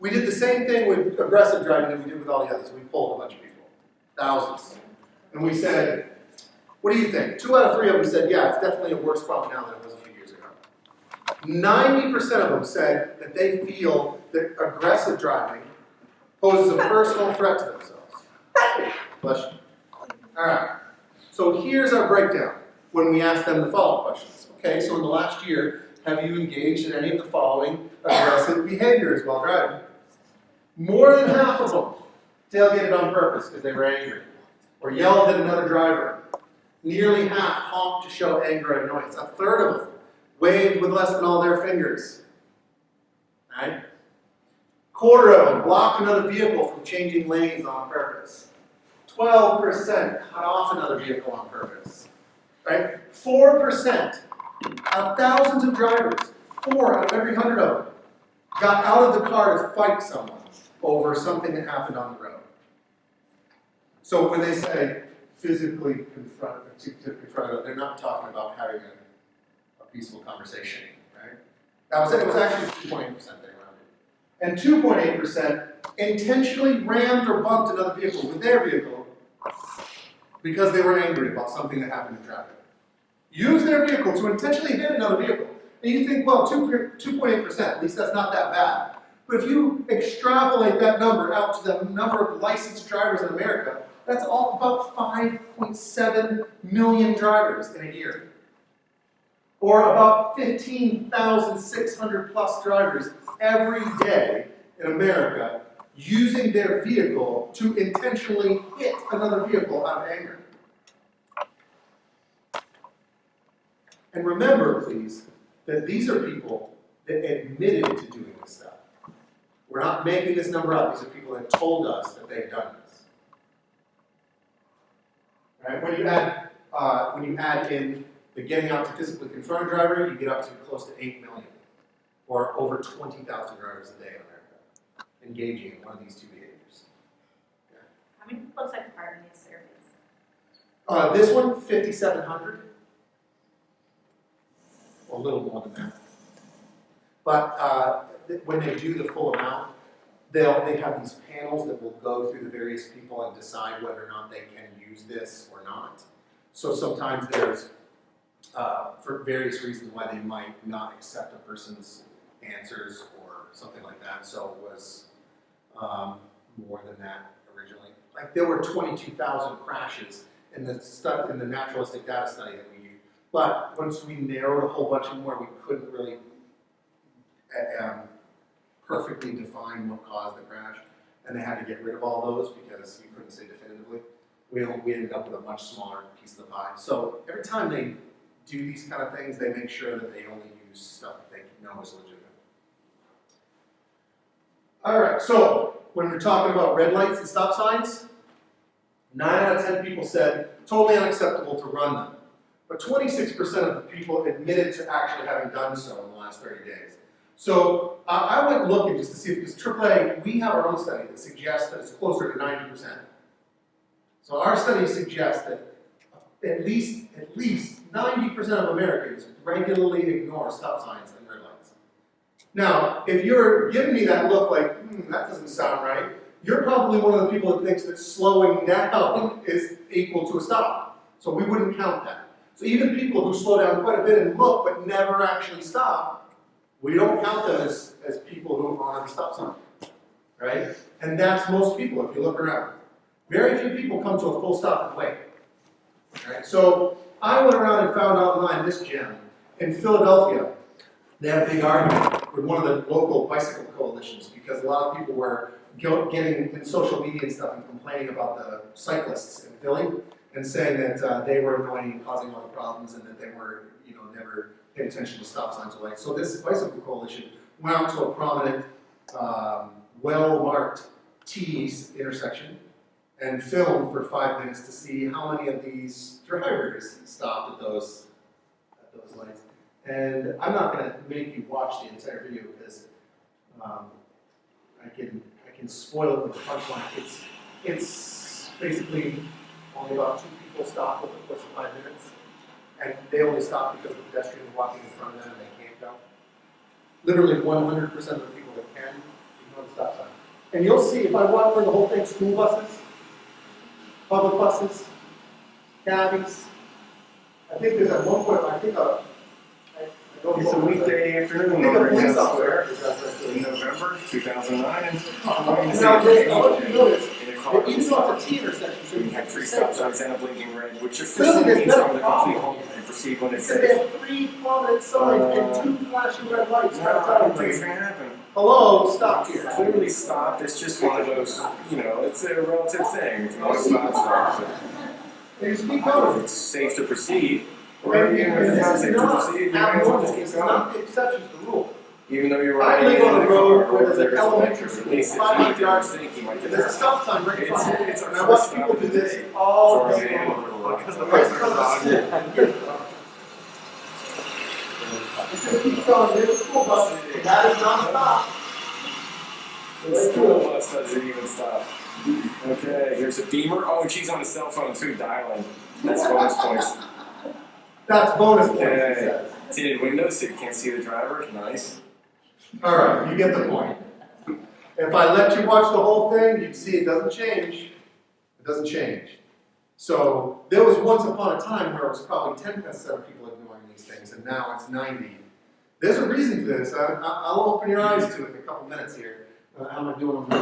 We did the same thing with aggressive driving that we did with all the others. We polled a bunch of people, thousands. And we said, what do you think? 2 out of 3 of them said, yeah, it's definitely a worse problem now than it was a few years ago. 90% of them said that they feel that aggressive driving poses a personal threat to themselves. Bless you. All right. So here's our breakdown when we ask them the following questions. Okay, so in the last year, have you engaged in any of the following aggressive behaviors while driving? More than half of them tailgated on purpose because they were angry, or yelled at another driver. Nearly half honked to show anger and annoyance. A third of them waved with less than all their fingers. Right? Quarter of them blocked another vehicle from changing lanes on purpose. 12% cut off another vehicle on purpose. Right? 4% of thousands of drivers, 4 out of every 100 of them, got out of the car to fight someone over something that happened on the road. So when they say physically confront it, they're not talking about having a peaceful conversation, right? It was actually 2.8% they rounded. And 2.8% intentionally rammed or bumped another vehicle with their vehicle because they were angry about something that happened in traffic. Use their vehicle to intentionally hit another vehicle. And you think, well, 2.8%, at least that's not that bad. But if you extrapolate that number out to the number of licensed drivers in America, that's all about 5.7 million drivers in a year. Or about 15,600 plus drivers every day in America using their vehicle to intentionally hit another vehicle out of anger. And remember, please, that these are people that admitted to doing this stuff. We're not making this number up. These are people that told us that they've done this. Right? When you add in the getting out to physically confront a driver, you get up to close to 8 million, or over 20,000 drivers a day in America engaging in one of these 2 behaviors. Yeah. How many people take part in these surveys? This one, 5,700. A little more than that. But when they do the full amount, they have these panels that will go through the various people and decide whether or not they can use this or not. So sometimes there's, for various reasons, why they might not accept a person's answers or something like that. So it was more than that originally. Like there were 22,000 crashes in the naturalistic data study that we used. But once we narrowed a whole bunch more, we couldn't really perfectly define what caused the crash, and they had to get rid of all those because you couldn't say definitively. We ended up with a much smaller piece of the pie. So every time they do these kind of things, they make sure that they only use stuff that they know is legitimate. All right, so when we're talking about red lights and stop signs, 9 out of 10 people said totally unacceptable to run them. But 26% of the people admitted to actually having done so in the last 30 days. So I went looking just to see, because AAA, we have our own study that suggests that it's closer to 90%. So our study suggests that at least 90% of Americans regularly ignore stop signs and red lights. Now, if you're giving me that look like, that doesn't sound right, you're probably one of the people that thinks that slowing down is equal to a stop. So we wouldn't count that. So even people who slow down quite a bit and look but never actually stop, we don't count them as people who honor the stop sign, right? And that's most people if you look around. Very few people come to a full stop and wait. Right? So I went around and found online this gem. In Philadelphia, they had a big argument with one of the local bicycle coalitions because a lot of people were getting in social media and stuff and complaining about the cyclists in Philly and saying that they were annoying and causing all the problems and that they were, never paid attention to stop signs or lights. So this bicycle coalition went out to a prominent, well-marked T's intersection and filmed for 5 minutes to see how many of these drivers stopped at those lights. And I'm not going to make you watch the entire video because I can spoil it with the punchline. It's basically only about 2 people stopped over the course of 5 minutes, and they only stopped because the pedestrian was walking in front of them and they can't go. Literally 100% of the people that can ignore the stop sign. And you'll see if I walk through the whole thing: school buses, public buses, cabbies. I think there's at one point, It's a weekday afternoon I think a over in police Town officer Square in November 2009. Now, I want you to notice that even though it's a T intersection, so you We have had 3 3 stop stop signs. signs and a blinking red, which Clearly officially there's means been a from the complete problem. home and proceed when it Because they says. have 3 prominent signs and 2 flashing red lights. No, I don't think it's gonna happen. Hello, stop here. Clearly stopped, it's just one of those, it's a relative thing. If you want to stop, stop. They just keep But if going. it's safe to proceed, or And even if it's not this safe is to not proceed, you might as well abnormal. just keep It's going. not the exception to the rule. Even though you're I riding live in on a a car road where or there's there's an a elementary lecture, at school, least if 500 you yards. think you might get There's a there. stop sign right in front of It's it. our And I watch first people stop do of the this day. all For a day man long. or a Because the Right in bus front of the are school. It's going to keep going. There's a school bus. That is non-stop. The school bus doesn't even stop. Okay, here's a Beamer. Oh, and she's on a cell phone too, dialing. That's bonus points. That's bonus points, he Okay. says. Tinted windows so you can't see the driver. Nice. All right, you get the point. If I let you watch the whole thing, you'd see it doesn't change. It doesn't change. So there was once upon a time where it was probably 10% of people ignoring these things, and now it's 90. There's a reason for this. I'll open your eyes to it in a couple minutes here. How am I doing on my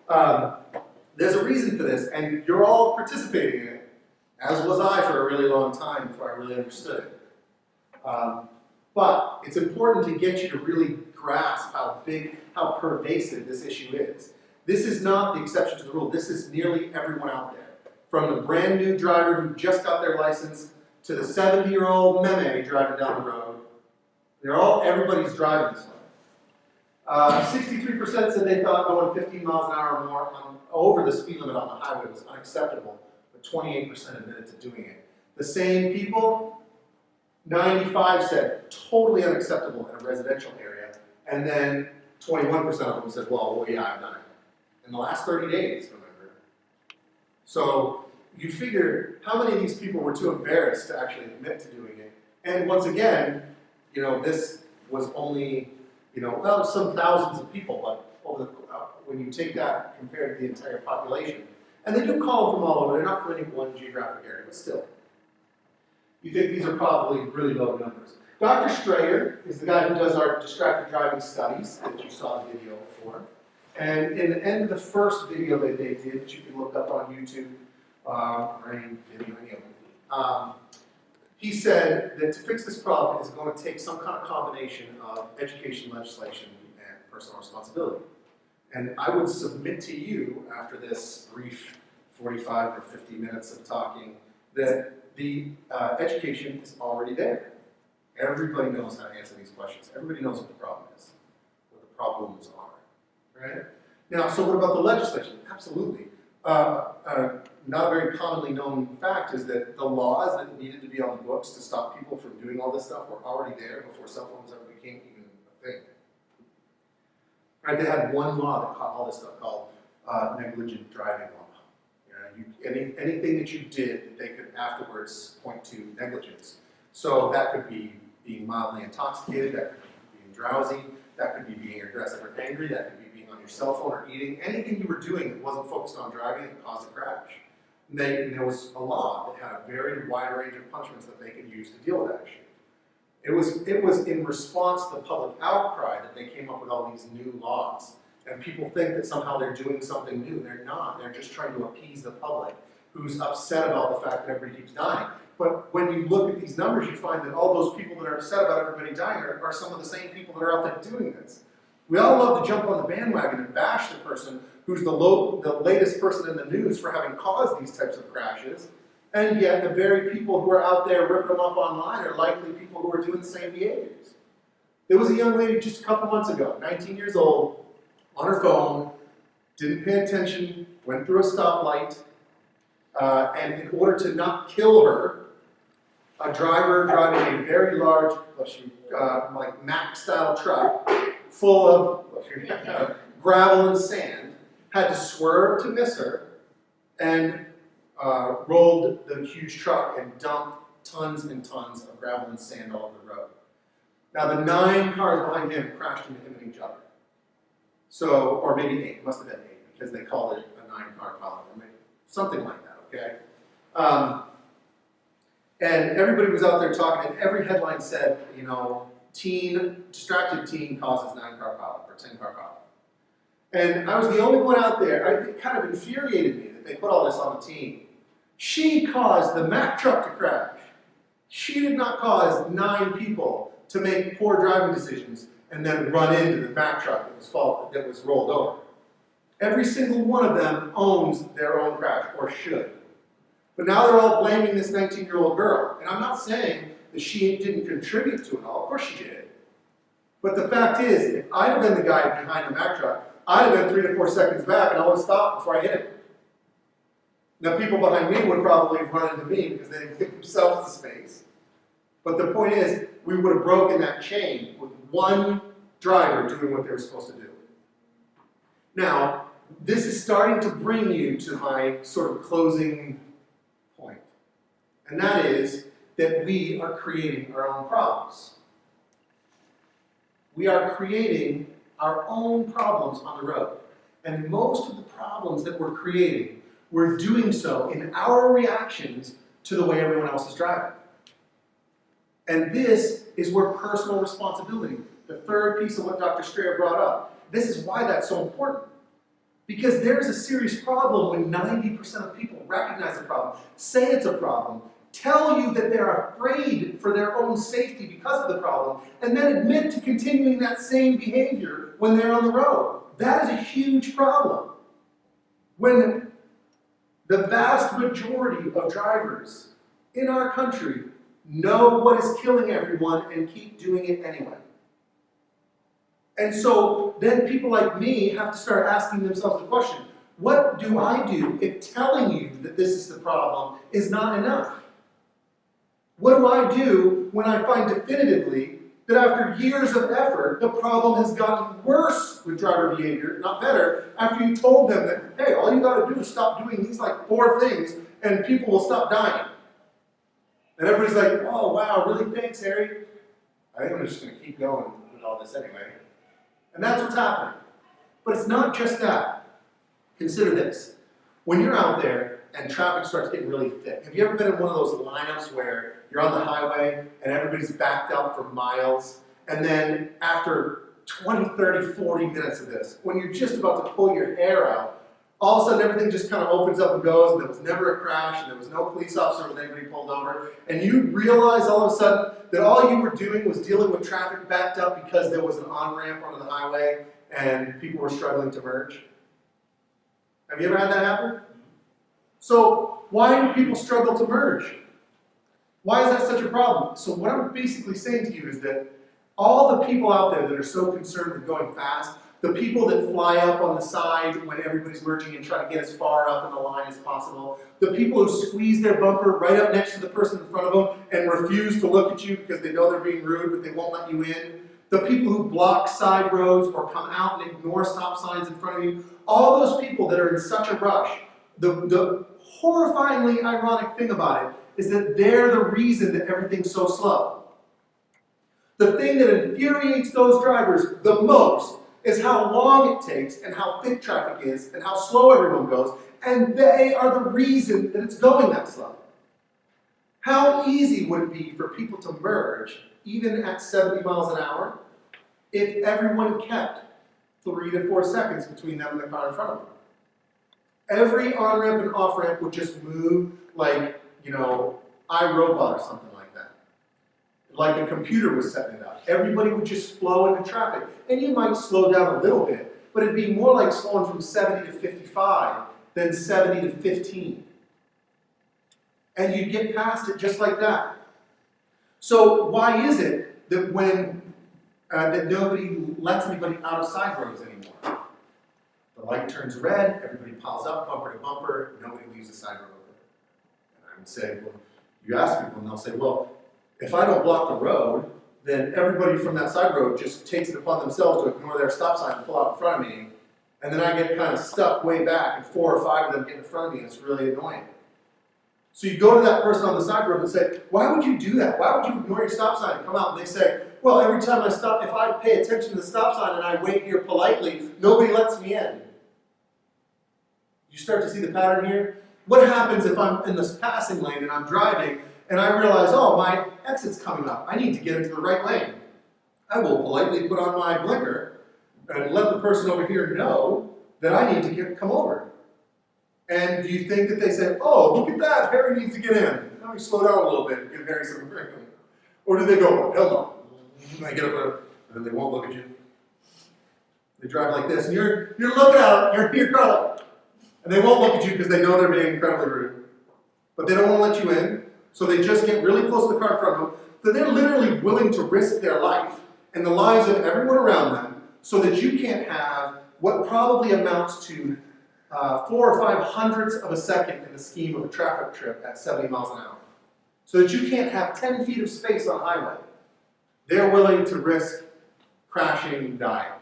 side? There's a reason for this, and you're all participating in it, as was I for a really long time before I really understood it. But it's important to get you to really grasp how big, how pervasive this issue is. This is not the exception to the rule. This is nearly everyone out there. From the brand new driver who just got their license to the 70-year-old meme driving down the road. Everybody's driving this way. 63% said they thought going 15 miles an hour or more over the speed limit on the highway was unacceptable, but 28% admitted to doing it. The same people, 95 said totally unacceptable in a residential area, and then 21% of them said, well, yeah, I've done it. In the last 30 days, remember. So you figure how many of these people were too embarrassed to actually admit to doing it. And once again, this was only well, some thousands of people, but when you take that compared to the entire population, and they do call them from all over, they're not from any one geographic area, but still. You think these are probably really low numbers. Dr. Strayer is the guy who does our distracted driving studies that you saw the video for. And in the end of the first video that they did, which you can look up on YouTube, or any video, any of them, he said that to fix this problem is going to take some kind of combination of education, legislation, and personal responsibility. And I would submit to you, after this brief 45 or 50 minutes of talking, that the education is already there. Everybody knows how to answer these questions. Everybody knows what the problem is, what the problems are, right? Now, so what about the legislation? Absolutely. Not a very commonly known fact is that the laws that needed to be on the books to stop people from doing all this stuff were already there before cell phones ever became even a thing. Right? They had one law that caught all this stuff called negligent driving law. Anything that you did that they could afterwards point to negligence. So that could be being mildly intoxicated, that could be being drowsy, that could be being aggressive or angry, that could be being on your cell phone or eating. Anything you were doing that wasn't focused on driving that caused a crash. And there was a law that had a very wide range of punishments that they could use to deal with that issue. It was in response to the public outcry that they came up with all these new laws. And people think that somehow they're doing something new. They're not. They're just trying to appease the public who's upset about the fact that everybody keeps dying. But when you look at these numbers, you find that all those people that are upset about everybody dying are some of the same people that are out there doing this. We all love to jump on the bandwagon and bash the person who's the latest person in the news for having caused these types of crashes. And yet the very people who are out there ripping them up online are likely people who are doing the same behaviors. There was a young lady just a couple months ago, 19 years old, on her phone, didn't pay attention, went through a stoplight, and in order to not kill her, a driver driving a very large, like Mack-style truck full of gravel and sand had to swerve to miss her and rolled the huge truck and dumped tons and tons of gravel and sand all over the road. Now the 9 cars behind him crashed into him and each other. So, or maybe 8, it must have been 8, because they called it a 9-car column, or maybe something like that, okay? And everybody was out there talking, and every headline said, distracted teen causes 9-car pileup, or 10-car pileup. And I was the only one out there. It kind of infuriated me that they put all this on the teen. She caused the Mack truck to crash. She did not cause 9 people to make poor driving decisions and then run into the Mack truck that was rolled over. Every single one of them owns their own crash, or should. But now they're all blaming this 19-year-old girl. And I'm not saying that she didn't contribute to it all. Of course she did. But the fact is, if I'd have been the guy behind the Mack truck, I'd have been 3 to 4 seconds back and I would have stopped before I hit him. Now people behind me would probably have run into me because they didn't give themselves the space. But the point is, we would have broken that chain with one driver doing what they were supposed to do. Now, this is starting to bring you to my sort of closing point. And that is that we are creating our own problems. We are creating our own problems on the road. And most of the problems that we're creating, we're doing so in our reactions to the way everyone else is driving. And this is where personal responsibility, the third piece of what Dr. Strayer brought up, this is why that's so important. Because there's a serious problem when 90% of people recognize the problem, say it's a problem, tell you that they're afraid for their own safety because of the problem, and then admit to continuing that same behavior when they're on the road. That is a huge problem. When the vast majority of drivers in our country know what is killing everyone and keep doing it anyway. And so then people like me have to start asking themselves the question, what do I do if telling you that this is the problem is not enough? What do I do when I find definitively that after years of effort, the problem has gotten worse with driver behavior, not better, after you told them that, hey, all you got to do is stop doing these like 4 things and people will stop dying. And everybody's like, oh, wow, really? Thanks, Harry. I think I'm just going to keep going with all this anyway. And that's what's happening. But it's not just that. Consider this. When you're out there and traffic starts getting really thick, have you ever been in one of those lineups where you're on the highway and everybody's backed up for miles, and then after 20, 30, 40 minutes of this, when you're just about to pull your hair out, all of a sudden everything just kind of opens up and goes, and there was never a crash, and there was no police officer with anybody pulled over, and you realize all of a sudden that all you were doing was dealing with traffic backed up because there was an on-ramp onto the highway and people were struggling to merge? Have you ever had that happen? So why do people struggle to merge? Why is that such a problem? So what I'm basically saying to you is that all the people out there that are so concerned with going fast, the people that fly up on the side when everybody's merging and try to get as far up in the line as possible, the people who squeeze their bumper right up next to the person in front of them and refuse to look at you because they know they're being rude but they won't let you in, the people who block side roads or come out and ignore stop signs in front of you, all those people that are in such a rush, the horrifyingly ironic thing about it is that they're the reason that everything's so slow. The thing that infuriates those drivers the most is how long it takes and how thick traffic is and how slow everyone goes, and they are the reason that it's going that slow. How easy would it be for people to merge, even at 70 miles an hour, if everyone kept 3 to 4 seconds between them and the car in front of them? Every on-ramp and off-ramp would just move like, iRobot or something like that. Like a computer was setting it up. Everybody would just flow into traffic. And you might slow down a little bit, but it'd be more like slowing from 70 to 55 than 70 to 15. And you'd get past it just like that. So why is it that that nobody lets anybody out of side roads anymore? The light turns red, everybody piles up, bumper to bumper, nobody leaves the side road open. And I would say, well, you ask people and they'll say, well, if I don't block the road, then everybody from that side road just takes it upon themselves to ignore their stop sign and pull out in front of me, and then I get kind of stuck way back and 4 or 5 of them get in front of me and it's really annoying. So you go to that person on the side road and say, why would you do that? Why would you ignore your stop sign and come out? And they say, well, every time I stop, if I pay attention to the stop sign and I wait here politely, nobody lets me in. You start to see the pattern here? What happens if I'm in this passing lane and I'm driving and I realize, oh, my exit's coming up. I need to get into the right lane. I will politely put on my blinker and let the person over here know that I need to come over. And do you think that they say, oh, look at that, Harry needs to get in. Let me slow down a little bit and give Harry some room. Or do they go, hell no. And I get up and then they won't look at you. They drive like this, and you're looking at them, you're crawling. And they won't look at you because they know they're being incredibly rude. But they don't want to let you in, so they just get really close to the car in front of them. So they're literally willing to risk their life and the lives of everyone around them so that you can't have what probably amounts to 4 or 5 hundredths of a second in the scheme of a traffic trip at 70 miles an hour. So that you can't have 10 feet of space on a highway. They're willing to risk crashing and dying.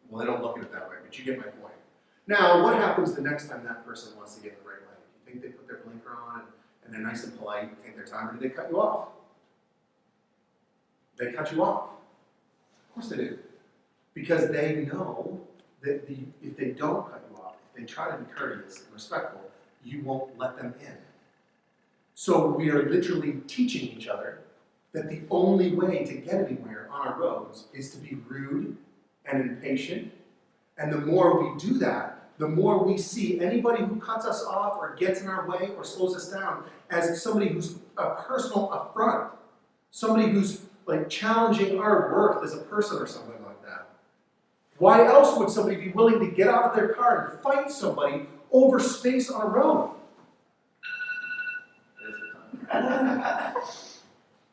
Well, they don't look at it that way, but you get my point. Now, what happens the next time that person wants to get in the right lane? You think they put their blinker on and they're nice and polite and take their time, or do they cut you off? They cut you off. Of course they do. Because they know that if they don't cut you off, if they try to be courteous and respectful, you won't let them in. So we are literally teaching each other that the only way to get anywhere on our roads is to be rude and impatient. And the more we do that, the more we see anybody who cuts us off or gets in our way or slows us down as somebody who's a personal affront. Somebody who's like challenging our worth as a person or something like that. Why else would somebody be willing to get out of their car and fight somebody over space on a road?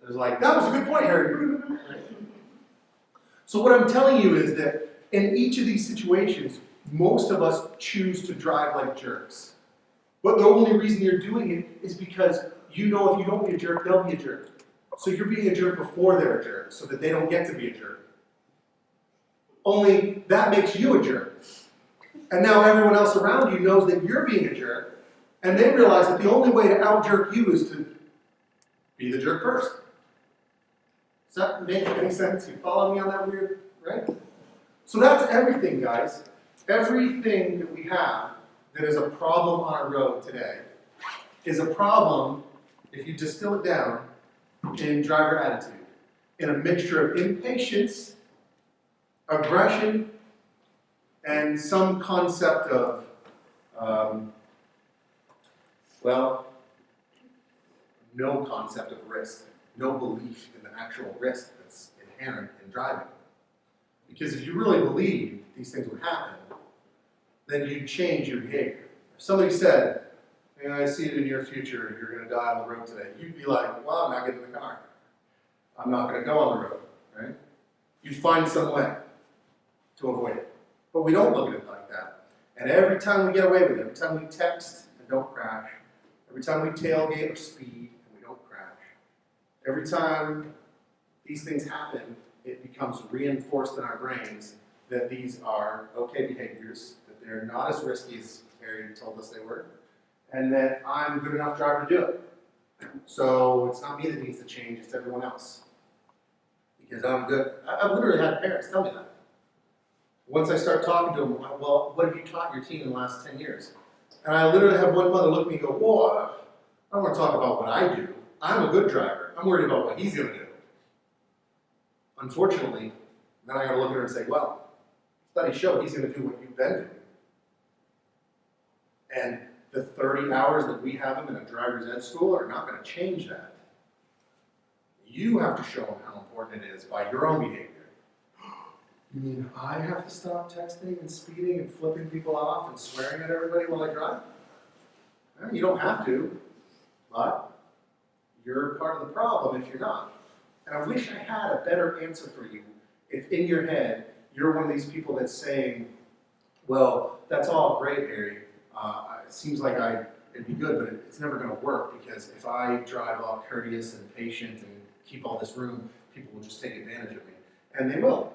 There's like, that was a good point, Harry. So what I'm telling you is that in each of these situations, most of us choose to drive like jerks. But the only reason you're doing it is because you know if you don't be a jerk, they'll be a jerk. So you're being a jerk before they're a jerk, so that they don't get to be a jerk. Only that makes you a jerk. And now everyone else around you knows that you're being a jerk, and they realize that the only way to out-jerk you is to be the jerk first. Does that make any sense? You follow me on that weird, right? So that's everything, guys. Everything that we have that is a problem on our road today is a problem, if you distill it down, in driver attitude, in a mixture of impatience, aggression, and some concept of, no concept of risk, no belief in the actual risk that's inherent in driving. Because if you really believe these things would happen, then you'd change your behavior. If somebody said, I see it in your future, you're going to die on the road today, you'd be like, well, I'm not getting in the car. I'm not going to go on the road, right? You'd find some way to avoid it. But we don't look at it like that. And every time we get away with it, every time we text and don't crash, every time we tailgate or speed and we don't crash, every time these things happen, it becomes reinforced in our brains that these are okay behaviors, that they're not as risky as Harry told us they were, and that I'm a good enough driver to do it. So it's not me that needs to change, it's everyone else. Because I'm good. I've literally had parents tell me that. Once I start talking to them, well, what have you taught your teen in the last 10 years? And I literally have one mother look at me and go, whoa, I don't want to talk about what I do. I'm a good driver. I'm worried about what he's going to do. Unfortunately, then I got to look at her and say, well, studies show he's going to do what you've been doing. And the 30 hours that we have him in a driver's ed school are not going to change that. You have to show him how important it is by your own behavior. You mean I have to stop texting and speeding and flipping people off and swearing at everybody while I drive? You don't have to, but you're part of the problem if you're not. And I wish I had a better answer for you if in your head you're one of these people that's saying, well, that's all great, Harry. It seems like it'd be good, but it's never going to work because if I drive all courteous and patient and keep all this room, people will just take advantage of me. And they will.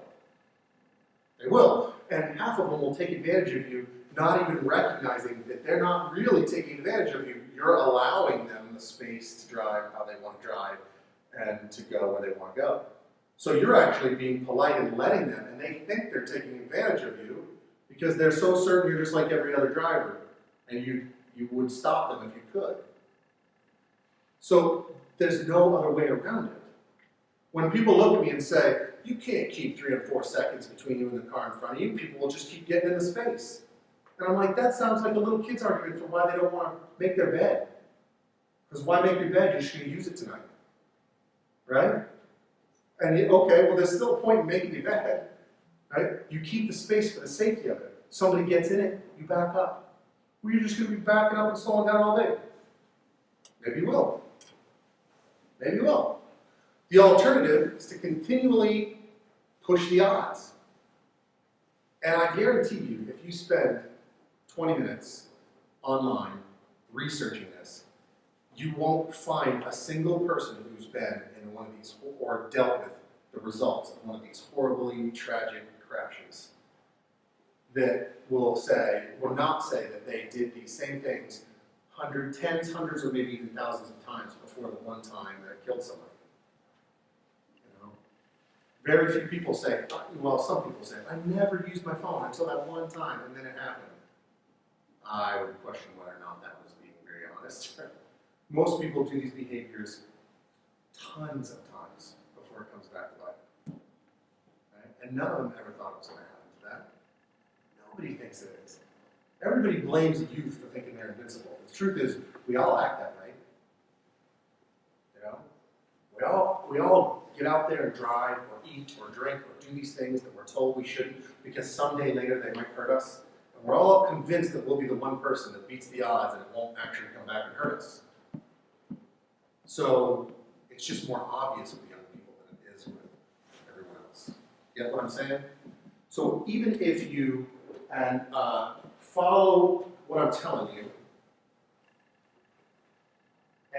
They will. And half of them will take advantage of you, not even recognizing that they're not really taking advantage of you. You're allowing them the space to drive how they want to drive and to go where they want to go. So you're actually being polite and letting them, and they think they're taking advantage of you because they're so certain you're just like every other driver, and you would stop them if you could. So there's no other way around it. When people look at me and say, you can't keep 3 or 4 seconds between you and the car in front of you, people will just keep getting in the space. And I'm like, that sounds like a little kid's argument for why they don't want to make their bed. Because why make your bed? You're just going to use it tonight. Right? And okay, well, there's still a point in making your bed. Right? You keep the space for the safety of it. Somebody gets in it, you back up. Well, you're just going to be backing up and slowing down all day. Maybe you will. Maybe you will. The alternative is to continually push the odds. And I guarantee you, if you spend 20 minutes online researching this, you won't find a single person who's been in one of these or dealt with the results of one of these horribly tragic crashes that will not say that they did these same things tens, hundreds, or maybe even thousands of times before the one time that it killed somebody. You know? Very few people say, well, some people say, I never used my phone until that one time and then it happened. I would question whether or not that was being very honest. Most people do these behaviors tons of times before it comes back to life. Right? And none of them ever thought it was going to happen to them. Nobody thinks it is. Everybody blames youth for thinking they're invincible. The truth is, we all act that way. You know? We all get out there and drive or eat or drink or do these things that we're told we shouldn't because someday later they might hurt us. And we're all convinced that we'll be the one person that beats the odds and it won't actually come back and hurt us. So it's just more obvious with young people than it is with everyone else. Get what I'm saying? So even if you follow what I'm telling you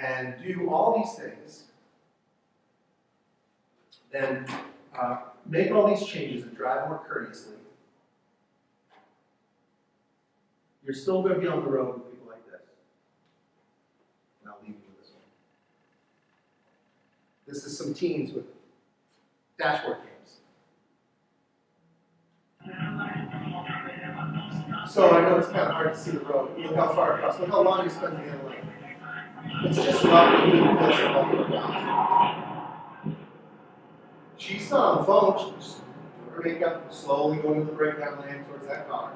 and do all these things, then make all these changes and drive more courteously, you're still going to be on the road with people like this. And I'll leave you with this one. This is some teens with dashboard cams. So I know it's kind of hard to see the road. Look how far across. Look how long you spend in the other lane. It's just not really close to what we're down. She's not on the phone. She's doing her makeup, slowly going to the breakdown lane towards that car.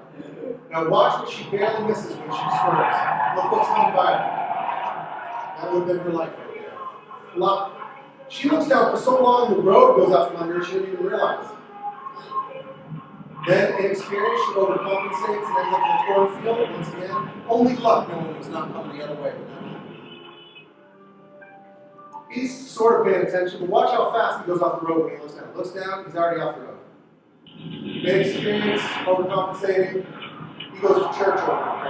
Now watch what she barely misses when she swerves. Look what's coming by her. That would have been her life right there. Look. She looks down for so long the road goes out from under her, she didn't even realize. Then, in experience, she overcompensates and ends up in the cornfield. Once again, only luck no one was not coming the other way with that. He's sort of paying attention, but watch how fast he goes off the road when he looks down. Looks down, he's already off the road. Inexperience, overcompensating, he goes to church over it.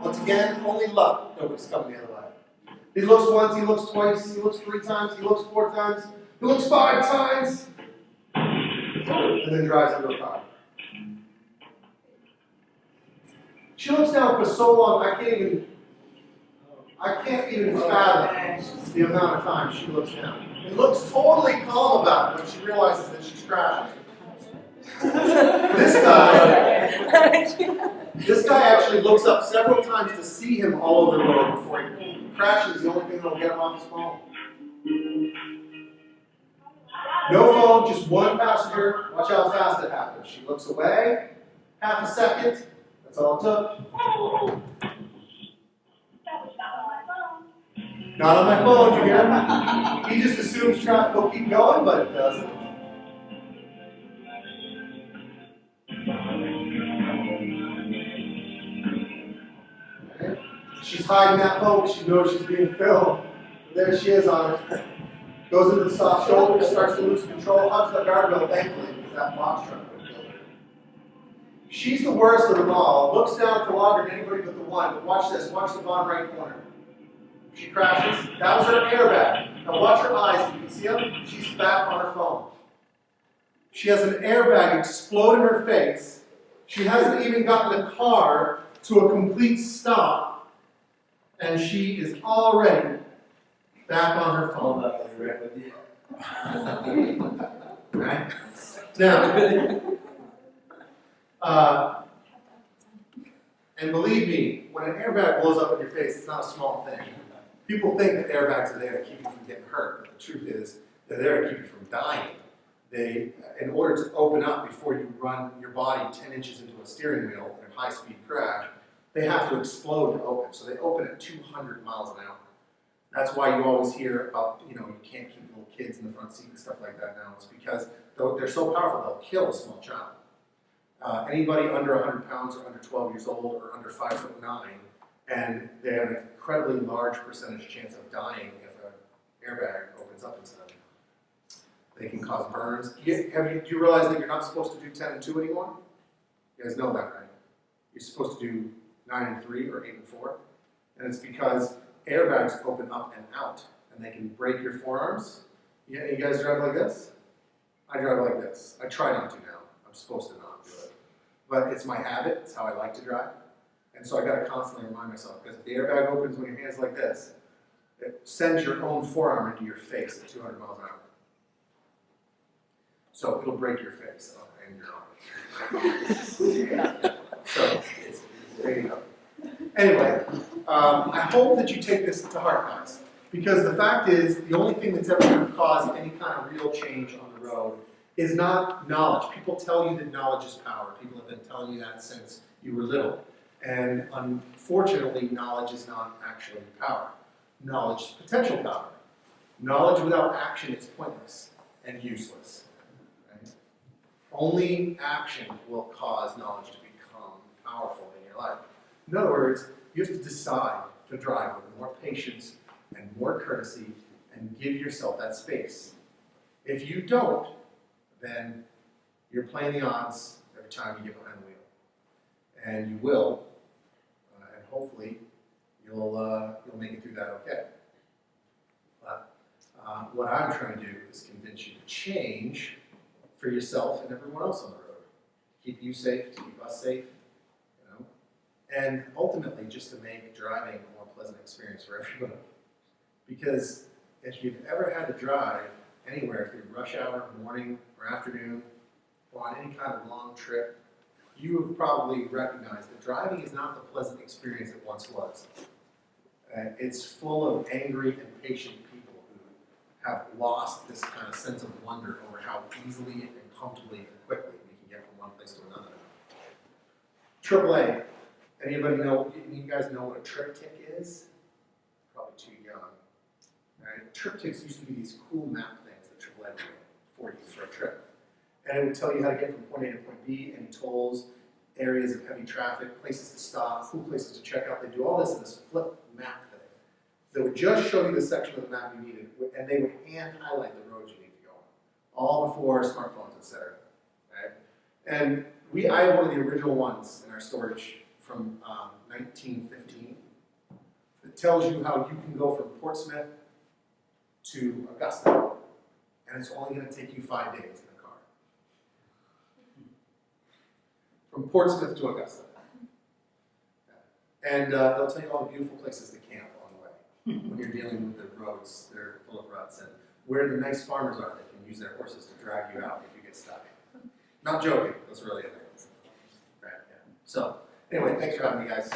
Once again, only luck nobody's coming the other way. He looks once, he looks twice, he looks 3 times, he looks 4 times, he looks 5 times, and then drives into a car. She looks down for so long, I can't even fathom the amount of time she looks down. It looks totally calm about it when she realizes that she's crashing. This guy actually looks up several times to see him all over the road before he crashes. The only thing that'll get him off his phone. No phone, just one passenger. Watch how fast it happens. She looks away, half a second. That's all it took. Not on my phone, you hear? He just assumes traffic will keep going, but it doesn't. Okay. She's hiding that phone because she knows she's being filmed. There she is on it. Goes into the soft shoulder, starts to lose control, hugs the guardrail thankfully because that box truck would kill her. She's the worst of them all. Looks down for longer than anybody but the one. But watch this. Watch the bottom right corner. She crashes. That was her airbag. Now watch her eyes. You can see them. She's back on her phone. She has an airbag explode in her face. She hasn't even gotten the car to a complete stop. And she is already back on her phone. Right? Now, and believe me, when an airbag blows up in your face, it's not a small thing. People think that airbags are there to keep you from getting hurt, but the truth is they're there to keep you from dying. They, in order to open up before you run your body 10 inches into a steering wheel in a high-speed crash, they have to explode to open. So they open at 200 miles an hour. That's why you always hear about, you can't keep little kids in the front seat and stuff like that now. It's because they're so powerful, they'll kill a small child. Anybody under 100 pounds or under 12 years old or under 5'9", and they have an incredibly large percentage chance of dying if an airbag opens up into them. They can cause burns. Do you realize that you're not supposed to do 10 and 2 anymore? You guys know that, right? You're supposed to do 9 and 3 or 8 and 4. And it's because airbags open up and out, and they can break your forearms. You guys drive like this? I drive like this. I try not to now. I'm supposed to not do it. But it's my habit. It's how I like to drive. And so I got to constantly remind myself, because if the airbag opens when your hand's like this, it sends your own forearm into your face at 200 miles an hour. So it'll break your face and your arm. So there you go. Anyway, I hope that you take this to heart, guys, because the fact is, the only thing that's ever going to cause any kind of real change on the road is not knowledge. People tell you that knowledge is power. People have been telling you that since you were little. And unfortunately, knowledge is not actually power. Knowledge is potential power. Knowledge without action is pointless and useless. Right? Only action will cause knowledge to become powerful in your life. In other words, you have to decide to drive with more patience and more courtesy and give yourself that space. If you don't, then you're playing the odds every time you get behind the wheel. And you will, and hopefully you'll make it through that okay. But what I'm trying to do is convince you to change for yourself and everyone else on the road. Keep you safe, to keep us safe, and ultimately just to make driving a more pleasant experience for everyone. Because if you've ever had to drive anywhere through rush hour, morning, or afternoon, on any kind of long trip, you have probably recognized that driving is not the pleasant experience it once was. It's full of angry, impatient people who have lost this kind of sense of wonder over how easily and comfortably and quickly we can get from one place to another. AAA. Anybody know? You guys know what a triptych is? Probably too young. Right? Triptychs used to be these cool map things that AAA would make for you for a trip. And it would tell you how to get from point A to point B, any tolls, areas of heavy traffic, places to stop, cool places to check out. They do all this in this flip map thing that would just show you the section of the map you needed, and they would hand highlight the roads you need to go on, all before smartphones, etc. Right? And I have one of the original ones in our storage from 1915 that tells you how you can go from Portsmouth to Augusta, and it's only going to take you 5 days in a car. From Portsmouth to Augusta. And they'll tell you all the beautiful places to camp on the way when you're dealing with the roads. They're full of ruts, and where the nice farmers are that can use their horses to drag you out if you get stuck. Not joking, those really are things. Right, yeah. So, anyway, thanks for having me, guys.